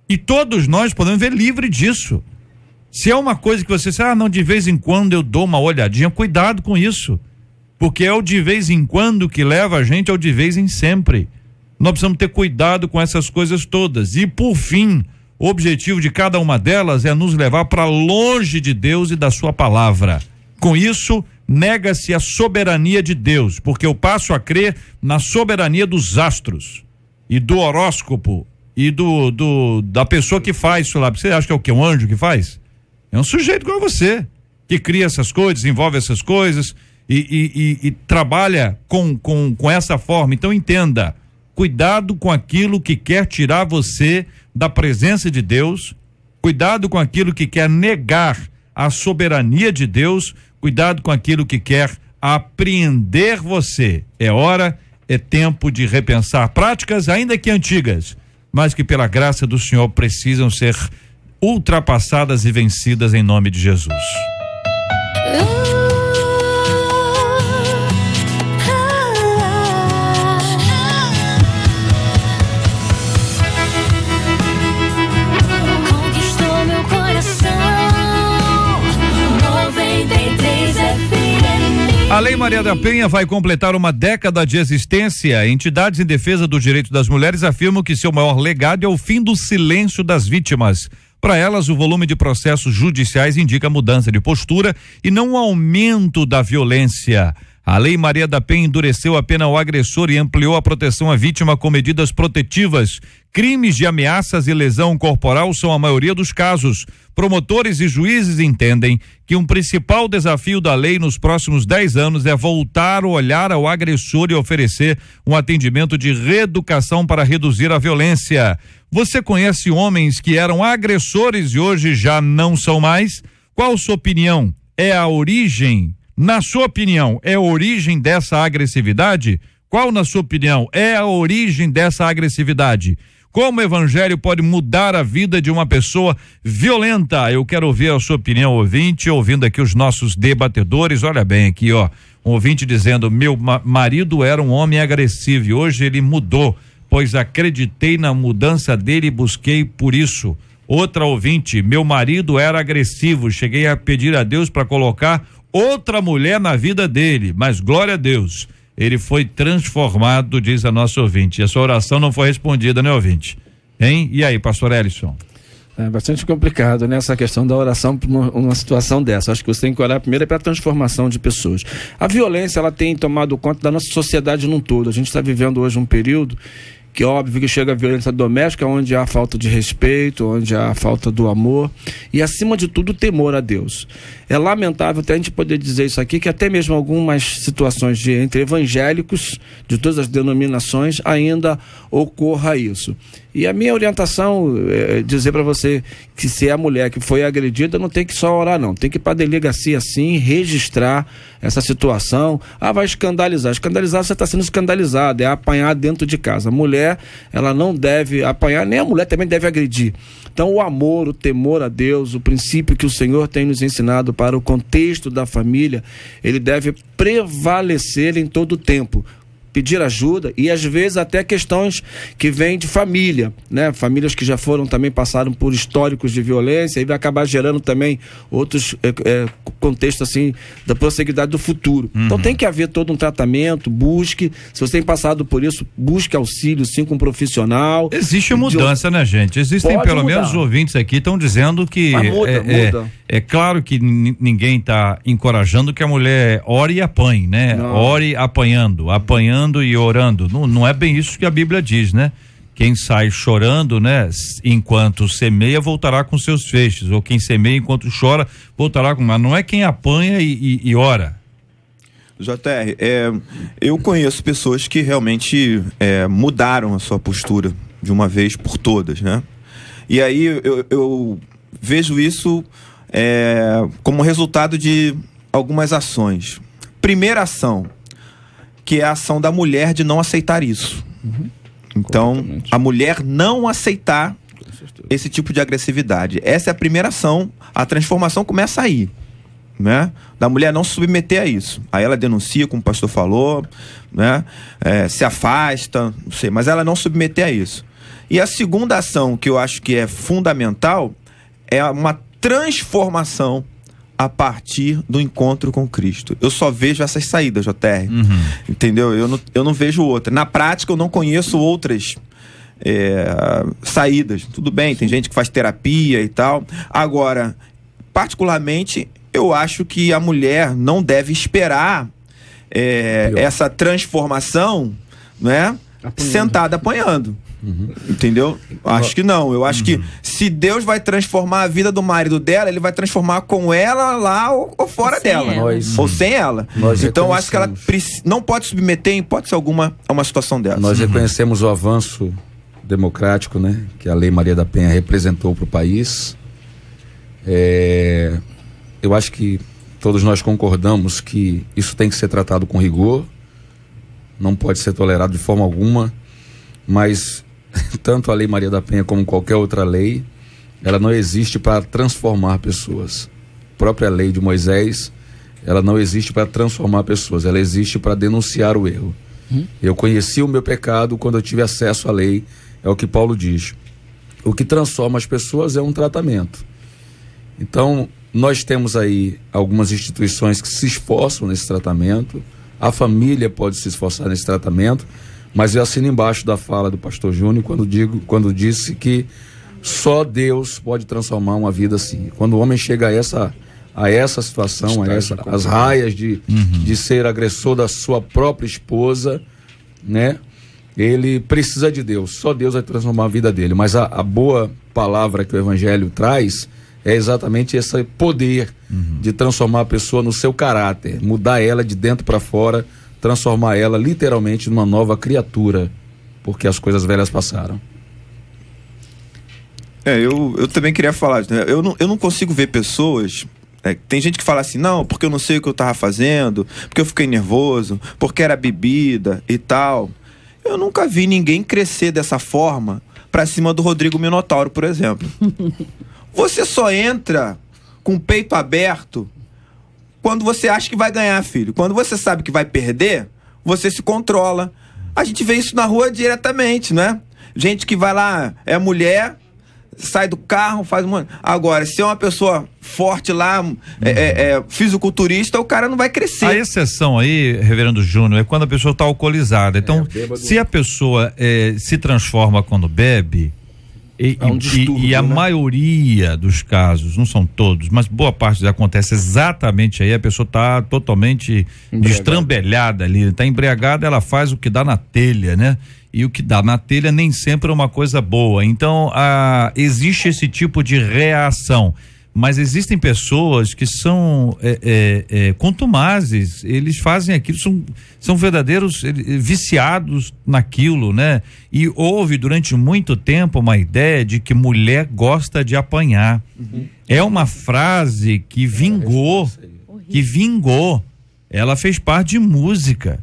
E todos nós podemos ver livre disso. Se é uma coisa que você diz, não, de vez em quando eu dou uma olhadinha, cuidado com isso, porque é o de vez em quando que leva a gente ao de vez em sempre. Nós precisamos ter cuidado com essas coisas todas. E, por fim, o objetivo de cada uma delas é nos levar para longe de Deus e da sua palavra. Com isso, nega-se a soberania de Deus, porque eu passo a crer na soberania dos astros e do horóscopo e da pessoa que faz isso lá. Você acha que é o quê? Um anjo que faz? É um sujeito como você, que cria essas coisas, desenvolve essas coisas e trabalha com essa forma. Então entenda, cuidado com aquilo que quer tirar você da presença de Deus, cuidado com aquilo que quer negar a soberania de Deus, cuidado com aquilo que quer apreender você. É tempo de repensar práticas, ainda que antigas, mas que pela graça do Senhor precisam ser ultrapassadas e vencidas em nome de Jesus. Conquistou meu coração. 93 FM. A Lei Maria da Penha vai completar uma década de existência. Entidades em defesa dos direitos das mulheres afirmam que seu maior legado é o fim do silêncio das vítimas. Para elas, o volume de processos judiciais indica mudança de postura e não um aumento da violência. A Lei Maria da Penha endureceu a pena ao agressor e ampliou a proteção à vítima com medidas protetivas. Crimes de ameaças e lesão corporal são a maioria dos casos. Promotores e juízes entendem que um principal desafio da lei nos próximos 10 anos é voltar o olhar ao agressor e oferecer um atendimento de reeducação para reduzir a violência. Você conhece homens que eram agressores e hoje já não são mais? Qual sua opinião? É a origem? Na sua opinião, é a origem dessa agressividade? Qual, na sua opinião, é a origem dessa agressividade? Como o evangelho pode mudar a vida de uma pessoa violenta? Eu quero ouvir a sua opinião, ouvinte, ouvindo aqui os nossos debatedores. Olha bem aqui, ó, um ouvinte dizendo: meu marido era um homem agressivo e hoje ele mudou, pois acreditei na mudança dele e busquei por isso. Outra ouvinte: meu marido era agressivo, cheguei a pedir a Deus para colocar outra mulher na vida dele, mas glória a Deus, ele foi transformado, diz a nossa ouvinte. E a sua oração não foi respondida, né, ouvinte? Hein? E aí, pastor Ellison? É bastante complicado, né, essa questão da oração para uma situação dessa. Acho que você tem que orar primeiro para a transformação de pessoas. A violência, ela tem tomado conta da nossa sociedade num todo. A gente está vivendo hoje um período que é óbvio que chega a violência doméstica, onde há falta de respeito, onde há falta do amor e, acima de tudo, o temor a Deus. É lamentável até a gente poder dizer isso aqui, que até mesmo algumas situações entre evangélicos de todas as denominações ainda ocorra isso. E a minha orientação é dizer para você que, se é a mulher que foi agredida, não tem que só orar, não. Tem que ir para a delegacia, sim, registrar essa situação. Vai escandalizar. Escandalizar, você está sendo escandalizado. É apanhar dentro de casa. A mulher, ela não deve apanhar, nem a mulher também deve agredir. Então, o amor, o temor a Deus, o princípio que o Senhor tem nos ensinado para o contexto da família, ele deve prevalecer em todo o tempo. Pedir ajuda e, às vezes, até questões que vêm de família, né? Famílias que já também passaram por históricos de violência e vai acabar gerando também outros contextos, assim, da prosseguidade do futuro. Então tem que haver todo um tratamento, busque, se você tem passado por isso, busque auxílio, sim, com um profissional. Existe mudança, né, gente? Existem pelo menos ouvintes aqui estão dizendo que muda. É claro que ninguém está encorajando que a mulher ore e apanhe, né? Não. Ore apanhando e orando. Não é bem isso que a Bíblia diz, né? Quem sai chorando, né, enquanto semeia, voltará com seus feixes, ou quem semeia enquanto chora, voltará com... Mas não é quem apanha e ora. JR, eu conheço pessoas que realmente mudaram a sua postura de uma vez por todas, né? E aí eu vejo isso como resultado de algumas ações. Primeira ação, que é a ação da mulher de não aceitar isso. Então, a mulher não aceitar esse tipo de agressividade. Essa é a primeira ação. A transformação começa aí, né? Da mulher não se submeter a isso. Aí ela denuncia, como o pastor falou, né? Se afasta, não sei, mas ela não submeter a isso. E a segunda ação, que eu acho que é fundamental, é uma transformação a partir do encontro com Cristo. Eu só vejo essas saídas, JR. Entendeu? Eu não vejo outra. Na prática, eu não conheço outras saídas. Tudo bem, tem gente que faz terapia e tal. Agora, particularmente, eu acho que a mulher não deve esperar essa transformação, né? Sentada apanhando. Entendeu? Acho que não. Eu acho que se Deus vai transformar a vida do marido dela, ele vai transformar com ela lá ou fora dela. Ou sem ela. Então eu acho que ela não pode submeter, em hipótese alguma, a uma situação dessa. Nós reconhecemos o avanço democrático, né, que a Lei Maria da Penha representou para o país. Eu acho que todos nós concordamos que isso tem que ser tratado com rigor, não pode ser tolerado de forma alguma, mas tanto a Lei Maria da Penha como qualquer outra lei, ela não existe para transformar pessoas. A própria lei de Moisés, ela não existe para transformar pessoas, ela existe para denunciar o erro. Eu conheci o meu pecado quando eu tive acesso à lei, é o que Paulo diz. O que transforma as pessoas é um tratamento. Então, nós temos aí algumas instituições que se esforçam nesse tratamento, a família pode se esforçar nesse tratamento, mas eu assino embaixo da fala do pastor Júnior quando disse que só Deus pode transformar uma vida assim. Quando o homem chega a essa situação, as raias de ser agressor da sua própria esposa, né? Ele precisa de Deus, só Deus vai transformar a vida dele. Mas a boa palavra que o Evangelho traz é exatamente esse poder de transformar a pessoa no seu caráter, mudar ela de dentro para fora, transformar ela literalmente numa nova criatura, porque as coisas velhas passaram. Eu também queria falar, né? Eu não consigo ver pessoas... tem gente que fala assim, não, porque eu não sei o que eu tava fazendo, porque eu fiquei nervoso, porque era bebida e tal. Eu nunca vi ninguém crescer dessa forma pra cima do Rodrigo Minotauro, por exemplo. Você só entra com o peito aberto quando você acha que vai ganhar, filho. Quando você sabe que vai perder, você se controla. A gente vê isso na rua diretamente, né? Gente que vai lá, é mulher, sai do carro, faz uma... Agora, se é uma pessoa forte lá, fisiculturista, o cara não vai crescer. A exceção aí, reverendo Júnior, é quando a pessoa está alcoolizada. Então, se a pessoa se transforma quando bebe, Há um distúrbio, e a né? maioria dos casos, não são todos, mas boa parte acontece exatamente aí, a pessoa está totalmente destrambelhada ali, está embriagada, ela faz o que dá na telha, né? E o que dá na telha nem sempre é uma coisa boa. Então, existe esse tipo de reação. Mas existem pessoas que são contumazes, eles fazem aquilo, são verdadeiros viciados naquilo, né? E houve durante muito tempo uma ideia de que mulher gosta de apanhar. É uma frase que vingou, ela fez parte de música,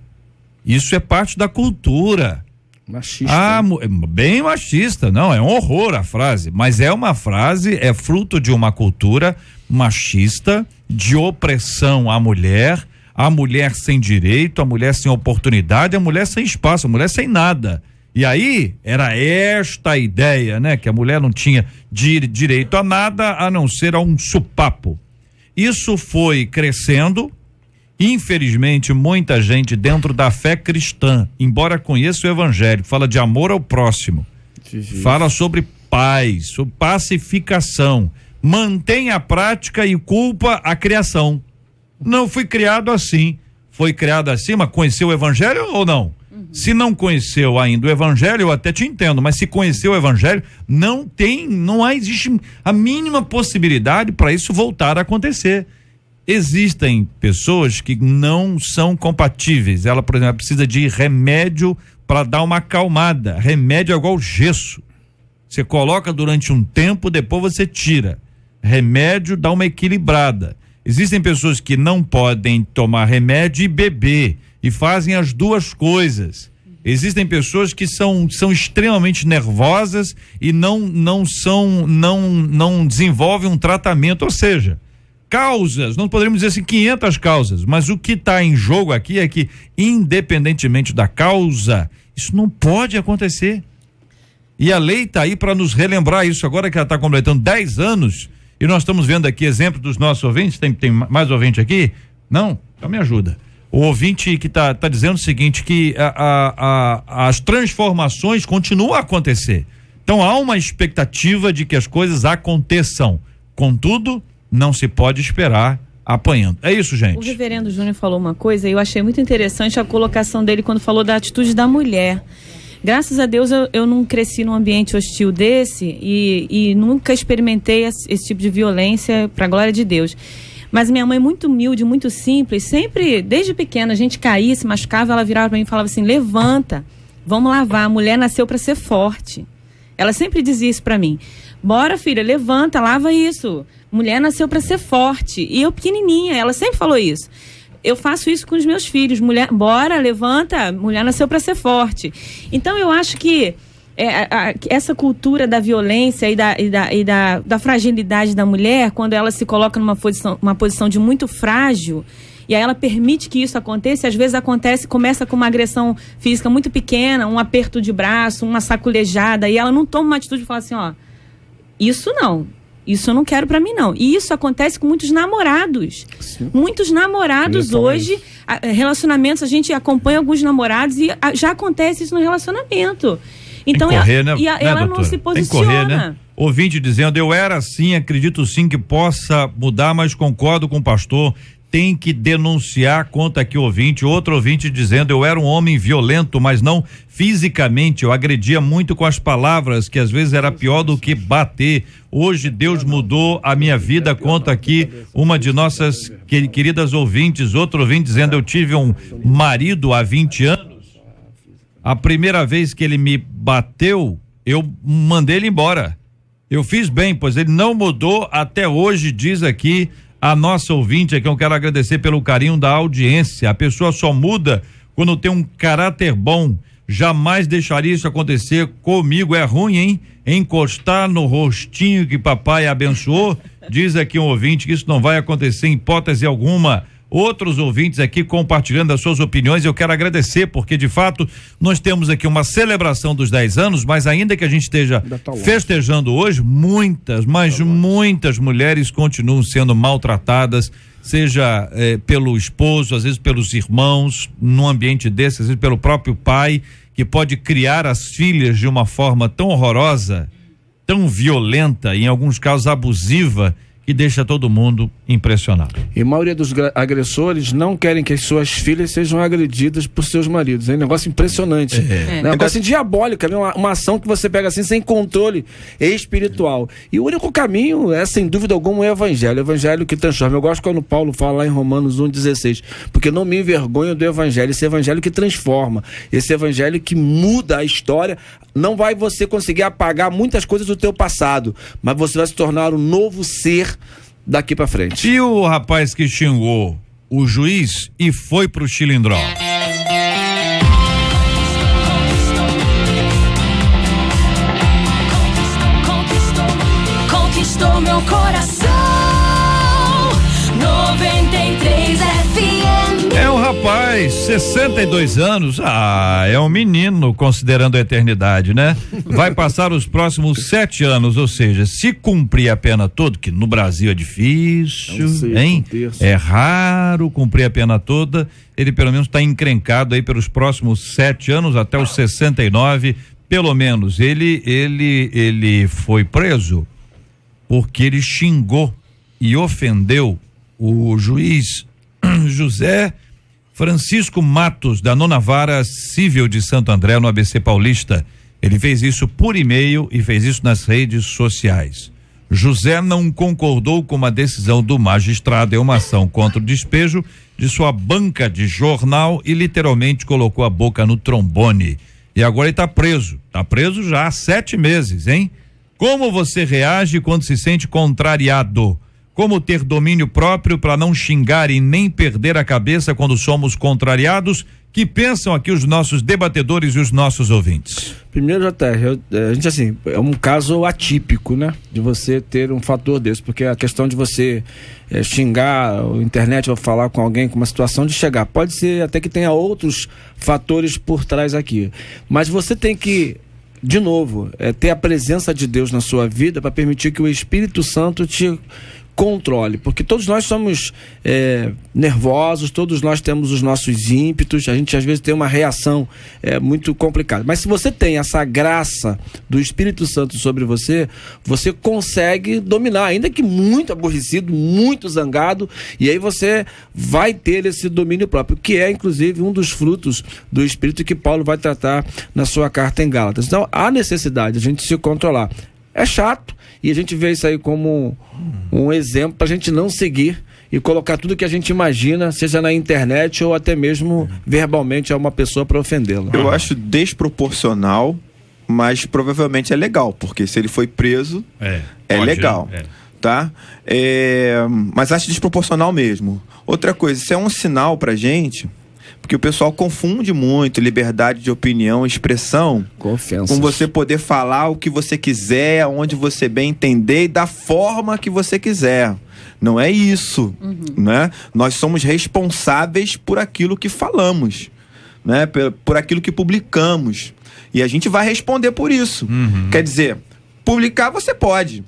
isso é parte da cultura. Machista. Bem machista, não, é um horror a frase, mas é uma frase, é fruto de uma cultura machista, de opressão à mulher, a mulher sem direito, a mulher sem oportunidade, a mulher sem espaço, a mulher sem nada. E aí, era esta a ideia, né? Que a mulher não tinha direito a nada a não ser a um supapo. Isso foi crescendo. Infelizmente, muita gente dentro da fé cristã, embora conheça o evangelho, fala de amor ao próximo, fala sobre paz, sobre pacificação, mantém a prática e culpa a criação. Não fui criado assim. Foi criado assim, mas conheceu o evangelho ou não? Se não conheceu ainda o evangelho, eu até te entendo, mas se conheceu o evangelho, não existe a mínima possibilidade para isso voltar a acontecer. Existem pessoas que não são compatíveis. Ela, por exemplo, precisa de remédio para dar uma acalmada. Remédio é igual gesso. Você coloca durante um tempo, depois você tira. Remédio dá uma equilibrada. Existem pessoas que não podem tomar remédio e beber, e fazem as duas coisas. Existem pessoas que são extremamente nervosas e não desenvolvem um tratamento, ou seja, causas, não poderíamos dizer assim 500 causas, mas o que está em jogo aqui é que, independentemente da causa, isso não pode acontecer. E a lei está aí para nos relembrar isso agora que ela está completando 10 anos e nós estamos vendo aqui exemplo dos nossos ouvintes. Tem mais ouvinte aqui? Não? Então me ajuda. O ouvinte que tá dizendo o seguinte, que as transformações continuam a acontecer. Então há uma expectativa de que as coisas aconteçam. Contudo, não se pode esperar apanhando. É isso, gente. O reverendo Júnior falou uma coisa e eu achei muito interessante a colocação dele quando falou da atitude da mulher. Graças a Deus eu não cresci num ambiente hostil desse e nunca experimentei esse tipo de violência, para a glória de Deus. Mas minha mãe, muito humilde, muito simples, sempre, desde pequena, a gente caía, se machucava, ela virava para mim e falava assim: levanta, vamos lavar, a mulher nasceu para ser forte. Ela sempre dizia isso para mim: bora, filha, levanta, lava isso. Mulher nasceu para ser forte. E eu pequenininha, ela sempre falou isso. Eu faço isso com os meus filhos. Mulher, bora, levanta, mulher nasceu para ser forte. Então eu acho que essa cultura da violência e da fragilidade da mulher, quando ela se coloca numa posição de muito frágil, e aí ela permite que isso aconteça, às vezes começa com uma agressão física muito pequena, um aperto de braço, uma saculejada, e ela não toma uma atitude de falar assim: ó, isso eu não quero pra mim não. E isso acontece com muitos namorados. Sim. Muitos namorados hoje, relacionamentos, a gente acompanha alguns namorados e já acontece isso no relacionamento. Então, correr, né, ela não se posiciona. Tem que correr, né? Ouvinte dizendo: eu era assim, acredito sim que possa mudar, mas concordo com o pastor, tem que denunciar. Conta aqui ouvinte. Outro ouvinte dizendo: eu era um homem violento, mas não fisicamente, eu agredia muito com as palavras, que às vezes era pior do que bater. Hoje Deus mudou a minha vida. Conta aqui uma de nossas queridas ouvintes. Outro ouvinte dizendo: eu tive um marido há 20 anos, a primeira vez que ele me bateu, eu mandei ele embora. Eu fiz bem, pois ele não mudou até hoje, diz aqui a nossa ouvinte, a quem eu quero agradecer pelo carinho da audiência. A pessoa só muda quando tem um caráter bom. Jamais deixaria isso acontecer comigo. É ruim, hein? Encostar no rostinho que papai abençoou. Diz aqui um ouvinte que isso não vai acontecer em hipótese alguma. Outros ouvintes aqui compartilhando as suas opiniões. Eu quero agradecer, porque de fato nós temos aqui uma celebração dos 10 anos, mas ainda que a gente esteja festejando hoje, muitas mulheres continuam sendo maltratadas, seja pelo esposo, às vezes pelos irmãos, num ambiente desse, às vezes pelo próprio pai, que pode criar as filhas de uma forma tão horrorosa, tão violenta, em alguns casos abusiva, que deixa todo mundo impressionado. E a maioria dos agressores não querem que as suas filhas sejam agredidas por seus maridos. É um negócio impressionante. É um negócio diabólico, é uma ação que você pega assim sem controle espiritual. E o único caminho é, sem dúvida alguma, o evangelho. O evangelho que transforma. Eu gosto quando Paulo fala lá em Romanos 1,16, porque não me envergonho do evangelho. Esse evangelho que transforma, esse evangelho que muda a história. Não vai você conseguir apagar muitas coisas do teu passado, mas você vai se tornar um novo ser daqui pra frente. E o rapaz que xingou o juiz e foi pro Chilindró? Conquistou meu coração. 93 FM. É um rapaz, 62 anos, é um menino considerando a eternidade, né? Vai passar os próximos 7 anos, ou seja, se cumprir a pena toda, que no Brasil é difícil, hein? É raro cumprir a pena toda, ele pelo menos está encrencado aí pelos próximos 7 anos, até os 69, pelo menos. Ele foi preso porque ele xingou e ofendeu o juiz José Francisco Matos, da 9ª Vara Civil de Santo André, no ABC Paulista. Ele fez isso por e-mail e fez isso nas redes sociais. José não concordou com uma decisão do magistrado em uma ação contra o despejo de sua banca de jornal e literalmente colocou a boca no trombone. E agora ele está preso. Está preso já há 7 meses, hein? Como você reage quando se sente contrariado? Como ter domínio próprio para não xingar e nem perder a cabeça quando somos contrariados? Que pensam aqui os nossos debatedores e os nossos ouvintes? Primeiro, a gente assim, é um caso atípico, né? De você ter um fator desse, porque a questão de você xingar a internet ou falar com alguém com uma situação de chegar, pode ser até que tenha outros fatores por trás aqui, mas você tem que, de novo, ter a presença de Deus na sua vida para permitir que o Espírito Santo te controle, porque todos nós somos nervosos, todos nós temos os nossos ímpetos, a gente às vezes tem uma reação muito complicada, mas se você tem essa graça do Espírito Santo sobre você, você consegue dominar, ainda que muito aborrecido, muito zangado, e aí você vai ter esse domínio próprio, que é inclusive um dos frutos do Espírito que Paulo vai tratar na sua carta em Gálatas. Então há necessidade de a gente se controlar. É chato, e a gente vê isso aí como um exemplo para a gente não seguir e colocar tudo que a gente imagina, seja na internet ou até mesmo verbalmente a uma pessoa para ofendê-la. Eu acho desproporcional, mas provavelmente é legal, porque se ele foi preso, é legal. Tá? Mas acho desproporcional mesmo. Outra coisa, isso é um sinal pra gente, porque o pessoal confunde muito liberdade de opinião e expressão com você poder falar o que você quiser, onde você bem entender e da forma que você quiser. Não é isso, né? Nós somos responsáveis por aquilo que falamos, né? Por aquilo que publicamos. E a gente vai responder por isso. Quer dizer, publicar você pode.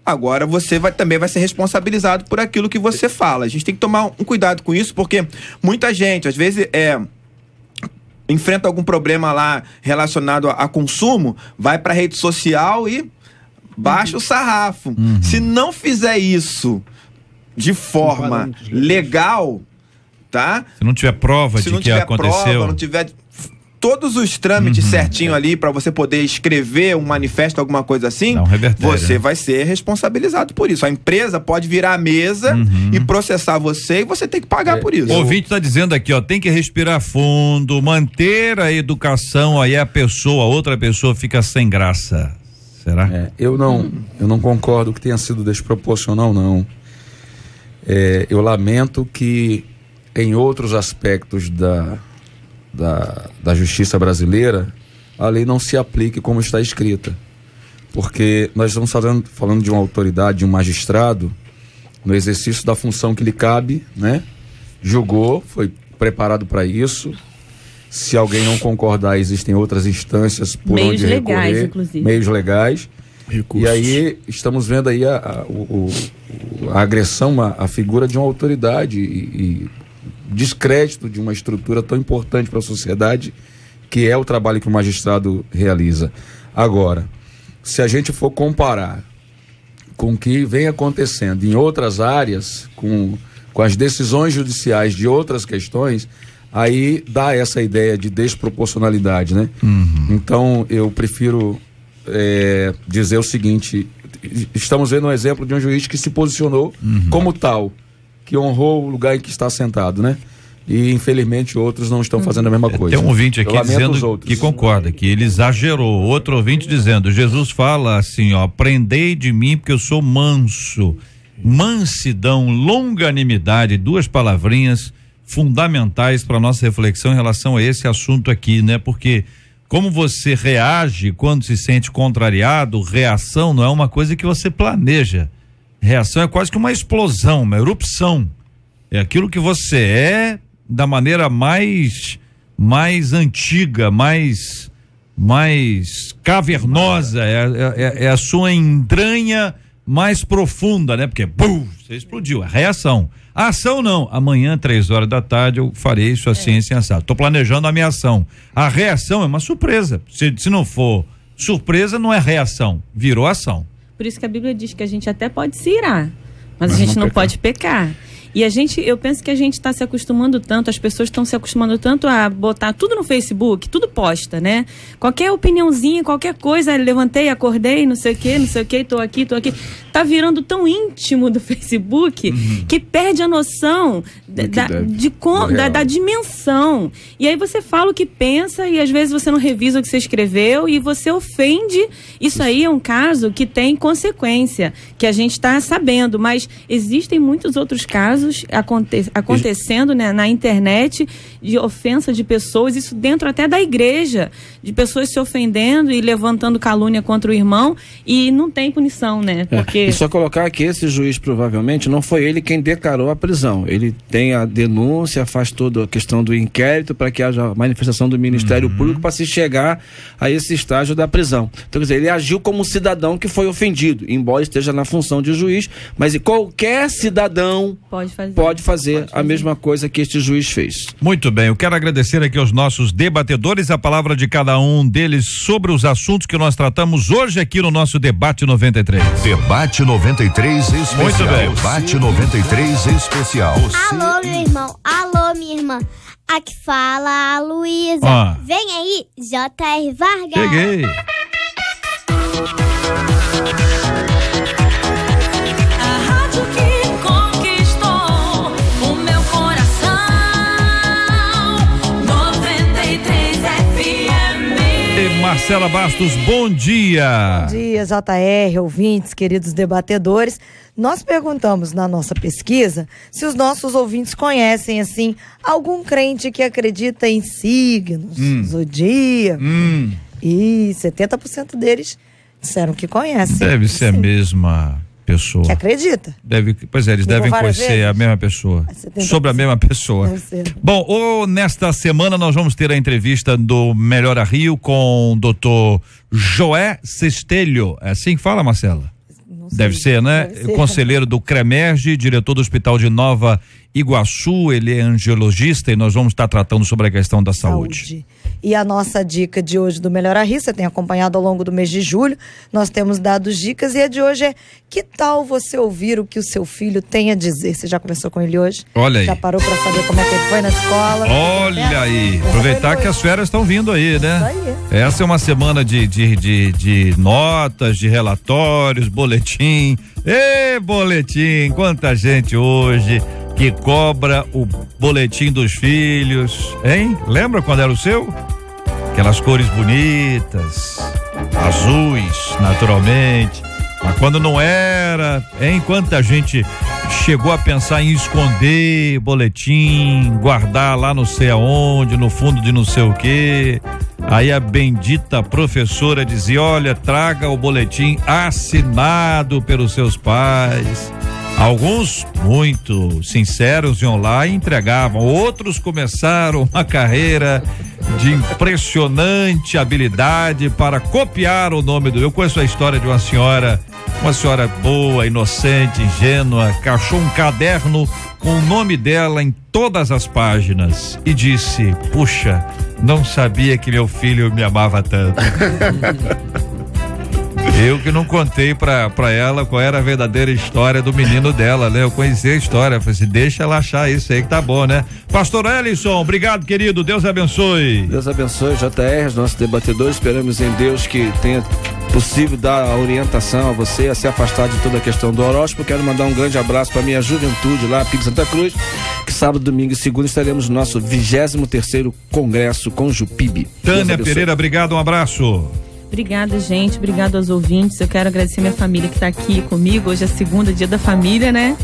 Agora você também vai ser responsabilizado por aquilo que você fala. A gente tem que tomar um cuidado com isso, porque muita gente, às vezes, enfrenta algum problema lá relacionado a consumo, vai para a rede social e baixa o sarrafo. Se não fizer isso de forma legal, tá? Se não tiver prova de que aconteceu. Não tiver todos os trâmites certinho ali para você poder escrever um manifesto, alguma coisa assim, você vai ser responsabilizado por isso. A empresa pode virar a mesa e processar você e você tem que pagar por isso. O ouvinte está dizendo aqui, tem que respirar fundo, manter a educação, aí a outra pessoa fica sem graça. Será? Eu não concordo que tenha sido desproporcional, não. Eu lamento que em outros aspectos da justiça brasileira, a lei não se aplique como está escrita, porque nós estamos falando de uma autoridade, de um magistrado, no exercício da função que lhe cabe, né? Julgou, foi preparado para isso. Se alguém não concordar, existem outras instâncias por meios onde legais, recorrer, inclusive. meios legais. Recursos. E aí estamos vendo aí a agressão à figura de uma autoridade e descrédito de uma estrutura tão importante para a sociedade, que é o trabalho que o magistrado realiza. Agora, se a gente for comparar com o que vem acontecendo em outras áreas, com as decisões judiciais de outras questões, aí dá essa ideia de desproporcionalidade, né? Então, eu prefiro dizer o seguinte: estamos vendo um exemplo de um juiz que se posicionou como tal, que honrou o lugar em que está sentado, né? E infelizmente outros não estão fazendo a mesma coisa. Tem um ouvinte aqui dizendo que concorda, que ele exagerou. Outro ouvinte dizendo: Jesus fala assim, ó, aprendei de mim porque eu sou manso. Mansidão, longanimidade, 2 palavrinhas fundamentais para nossa reflexão em relação a esse assunto aqui, né? Porque como você reage quando se sente contrariado, reação não é uma coisa que você planeja. Reação é quase que uma explosão, uma erupção. É aquilo que você é da maneira mais antiga, mais cavernosa, é a sua entranha mais profunda, né? Porque você explodiu, é reação. A ação não, amanhã 3h eu farei isso assim, assim, assado. Tô planejando a minha ação. A reação é uma surpresa. Se não for surpresa, não é reação, virou ação. Por isso que a Bíblia diz que a gente até pode se irar, mas a gente não pode pecar. E eu penso que a gente está se acostumando tanto, as pessoas estão se acostumando tanto a botar tudo no Facebook, tudo posta, né? Qualquer opiniãozinha, qualquer coisa, levantei, acordei, não sei o que, tô aqui. Tá virando tão íntimo do Facebook que perde a noção da dimensão. E aí você fala o que pensa e às vezes você não revisa o que você escreveu e você ofende. Isso aí é um caso que tem consequência, que a gente está sabendo, mas existem muitos outros casos acontecendo, né, na internet, de ofensa de pessoas, isso dentro até da igreja, de pessoas se ofendendo e levantando calúnia contra o irmão, e não tem punição, né? Porque... E só colocar que esse juiz provavelmente não foi ele quem declarou a prisão. Ele tem a denúncia, faz toda a questão do inquérito para que haja manifestação do Ministério Público para se chegar a esse estágio da prisão. Então, quer dizer, ele agiu como um cidadão que foi ofendido, embora esteja na função de juiz, mas qualquer cidadão pode fazer a mesma coisa que este juiz fez. Muito bem, eu quero agradecer aqui aos nossos debatedores, a palavra de cada um deles sobre os assuntos que nós tratamos hoje aqui no nosso Debate 93. Debate 93 especial. Muito bem. Debate 93 especial. Alô, meu irmão. Alô, minha irmã. Aqui fala a Luísa. Vem aí, J.R. Vargas. Cheguei. Marcela Bastos, bom dia. Bom dia, JR, ouvintes, queridos debatedores. Nós perguntamos na nossa pesquisa se os nossos ouvintes conhecem, assim, algum crente que acredita em signos, zodíaco. E 70% deles disseram que conhecem. Deve ser a mesma pessoa. Que acredita. Eles devem conhecer a mesma pessoa. Sobre a mesma pessoa. Bom, nesta semana nós vamos ter a entrevista do Melhor a Rio com o doutor Joé Cestelho. É assim que fala, Marcela? Deve ser, né? Deve ser. Conselheiro do CREMERGE, diretor do Hospital de Nova Iguaçu, ele é angiologista e nós vamos estar tratando sobre a questão da saúde. E a nossa dica de hoje do Melhor a Rir, você tem acompanhado ao longo do mês de julho, nós temos dado dicas e a de hoje é: que tal você ouvir o que o seu filho tem a dizer? Você já conversou com ele hoje? Olha aí. Já parou para saber como é que ele foi na escola? Olha aí, aproveitar que as férias estão vindo aí, né? Isso aí. Essa é uma semana de notas, de relatórios, boletim. Ê, boletim, quanta gente hoje que cobra o boletim dos filhos, hein? Lembra quando era o seu? Aquelas cores bonitas, azuis, naturalmente. Mas quando não era, hein? Quanta gente chegou a pensar em esconder boletim, guardar lá não sei aonde, no fundo de não sei o quê. Aí a bendita professora dizia: olha, traga o boletim assinado pelos seus pais. Alguns, muito sinceros, iam lá e entregavam. Outros começaram uma carreira de impressionante habilidade para copiar o nome do... Eu conheço a história de uma senhora boa, inocente, ingênua, que achou um caderno com o nome dela em todas as páginas e disse: puxa, não sabia que meu filho me amava tanto. Eu que não contei pra ela qual era a verdadeira história do menino dela, né? Eu conheci a história, falei assim, deixa ela achar isso aí que tá bom, né? Pastor Ellison, obrigado, querido, Deus abençoe. Deus abençoe, JR, nossos debatedores, esperamos em Deus que tenha possível dar a orientação a você a se afastar de toda a questão do horóscopo. Quero mandar um grande abraço para minha juventude lá, Pico Santa Cruz, que sábado, domingo e segunda estaremos no nosso 23º Congresso com Jupib. Tânia Pereira, obrigado, um abraço. Obrigada, gente. Obrigado aos ouvintes. Eu quero agradecer minha família que está aqui comigo. Hoje é segunda, dia da família, né?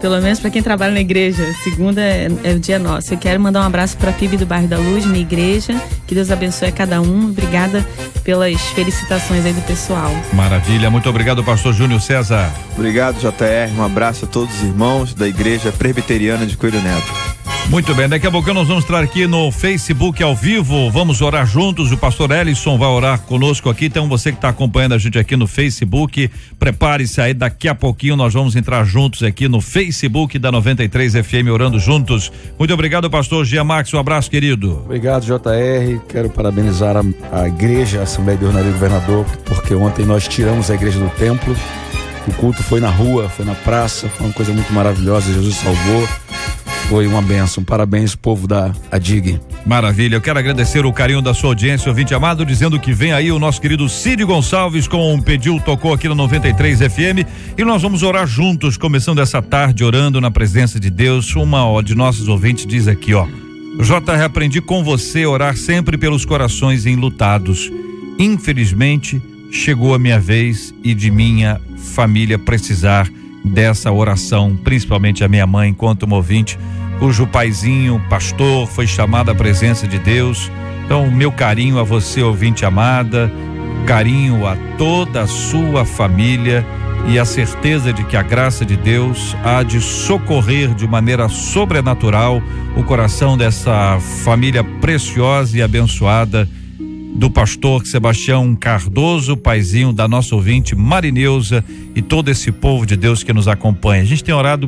Pelo menos para quem trabalha na igreja. Segunda é o dia nosso. Eu quero mandar um abraço para a PIB do Bairro da Luz, minha igreja. Que Deus abençoe a cada um. Obrigada pelas felicitações aí do pessoal. Maravilha. Muito obrigado, pastor Júnior César. Obrigado, JR. Um abraço a todos os irmãos da Igreja Presbiteriana de Coelho Neto. Muito bem, daqui a pouco nós vamos estar aqui no Facebook ao vivo, vamos orar juntos, o pastor Ellison vai orar conosco aqui, então você que está acompanhando a gente aqui no Facebook, prepare-se aí, daqui a pouquinho nós vamos entrar juntos aqui no Facebook da 93 FM, orando juntos. Muito obrigado, pastor Gia Max, um abraço, querido. Obrigado, JR, quero parabenizar a igreja, a Assembleia de Ornaria do Governador, porque ontem nós tiramos a igreja do templo, o culto foi na rua, foi na praça, foi uma coisa muito maravilhosa, Jesus salvou. Foi uma bênção, parabéns povo da ADIG. Maravilha, eu quero agradecer o carinho da sua audiência, ouvinte amado, dizendo que vem aí o nosso querido Cid Gonçalves com um pediu, tocou aqui no 93 FM e nós vamos orar juntos, começando essa tarde orando na presença de Deus. Uma de nossos ouvintes diz aqui, ó: JR, aprendi com você a orar sempre pelos corações enlutados. Infelizmente, chegou a minha vez e de minha família precisar dessa oração, principalmente a minha mãe, enquanto uma ouvinte cujo paizinho, pastor, foi chamado à presença de Deus. Então, meu carinho a você, ouvinte amada, carinho a toda a sua família e a certeza de que a graça de Deus há de socorrer de maneira sobrenatural o coração dessa família preciosa e abençoada do pastor Sebastião Cardoso, paizinho da nossa ouvinte Marineuza e todo esse povo de Deus que nos acompanha. A gente tem orado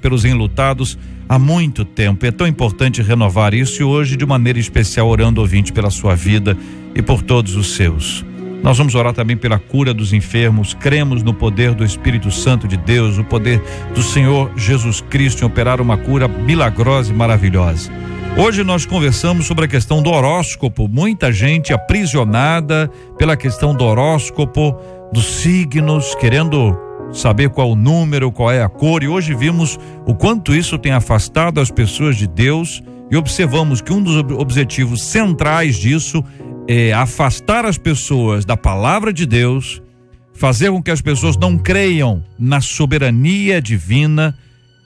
pelos enlutados há muito tempo, é tão importante renovar isso e hoje de maneira especial orando, ouvinte, pela sua vida e por todos os seus. Nós vamos orar também pela cura dos enfermos, cremos no poder do Espírito Santo de Deus, o poder do Senhor Jesus Cristo em operar uma cura milagrosa e maravilhosa. Hoje nós conversamos sobre a questão do horóscopo, muita gente aprisionada pela questão do horóscopo, dos signos, querendo saber qual o número, qual é a cor, e hoje vimos o quanto isso tem afastado as pessoas de Deus e observamos que um dos objetivos centrais disso é afastar as pessoas da palavra de Deus, fazer com que as pessoas não creiam na soberania divina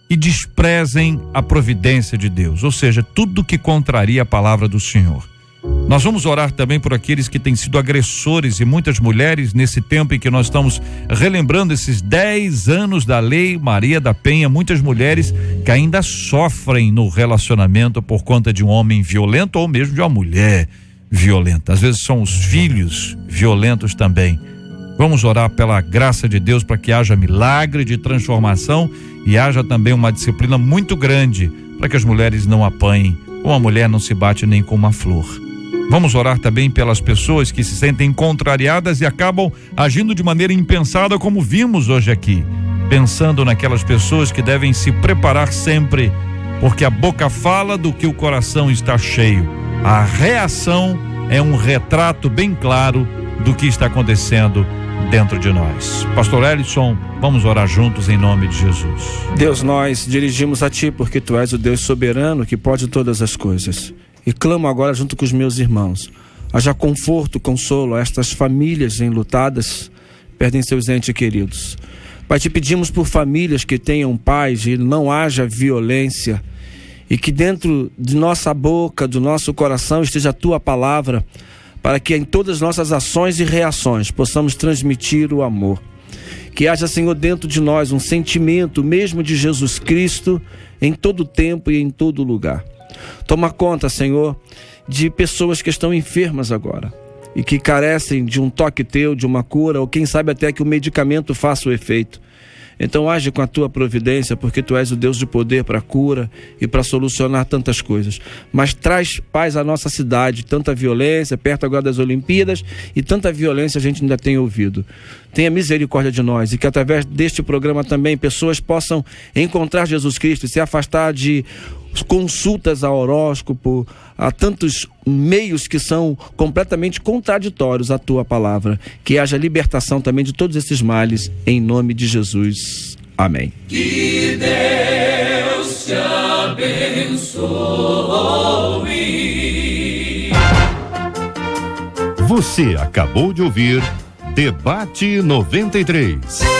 e desprezem a providência de Deus, ou seja, tudo que contraria a palavra do Senhor. Nós vamos orar também por aqueles que têm sido agressores e muitas mulheres nesse tempo em que nós estamos relembrando esses 10 anos da Lei Maria da Penha, muitas mulheres que ainda sofrem no relacionamento por conta de um homem violento ou mesmo de uma mulher violenta. Às vezes são os filhos violentos também. Vamos orar pela graça de Deus para que haja milagre de transformação e haja também uma disciplina muito grande para que as mulheres não apanhem. Uma mulher não se bate nem com uma flor. Vamos orar também pelas pessoas que se sentem contrariadas e acabam agindo de maneira impensada, como vimos hoje aqui. Pensando naquelas pessoas que devem se preparar sempre, porque a boca fala do que o coração está cheio. A reação é um retrato bem claro do que está acontecendo dentro de nós. Pastor Ellison, vamos orar juntos em nome de Jesus. Deus, nós dirigimos a Ti porque Tu és o Deus soberano que pode todas as coisas. E clamo agora junto com os meus irmãos. Haja conforto, consolo a estas famílias enlutadas, perdem seus entes queridos. Pai, Te pedimos por famílias que tenham paz e não haja violência, e que dentro de nossa boca, do nosso coração esteja a Tua palavra, para que em todas as nossas ações e reações possamos transmitir o amor. Que haja, Senhor, dentro de nós um sentimento mesmo de Jesus Cristo em todo tempo e em todo lugar. Toma conta, Senhor, de pessoas que estão enfermas agora e que carecem de um toque Teu, de uma cura, ou quem sabe até que o medicamento faça o efeito. Então age com a tua providência, porque tu és o Deus de poder para cura e para solucionar tantas coisas. Mas traz paz à nossa cidade, tanta violência, perto agora das Olimpíadas, e tanta violência a gente ainda tem ouvido. Tenha misericórdia de nós, e que através deste programa também pessoas possam encontrar Jesus Cristo e se afastar de consultas a horóscopo, a tantos meios que são completamente contraditórios à tua palavra. Que haja libertação também de todos esses males, em nome de Jesus. Amém. Que Deus te abençoe. Você acabou de ouvir Debate 93.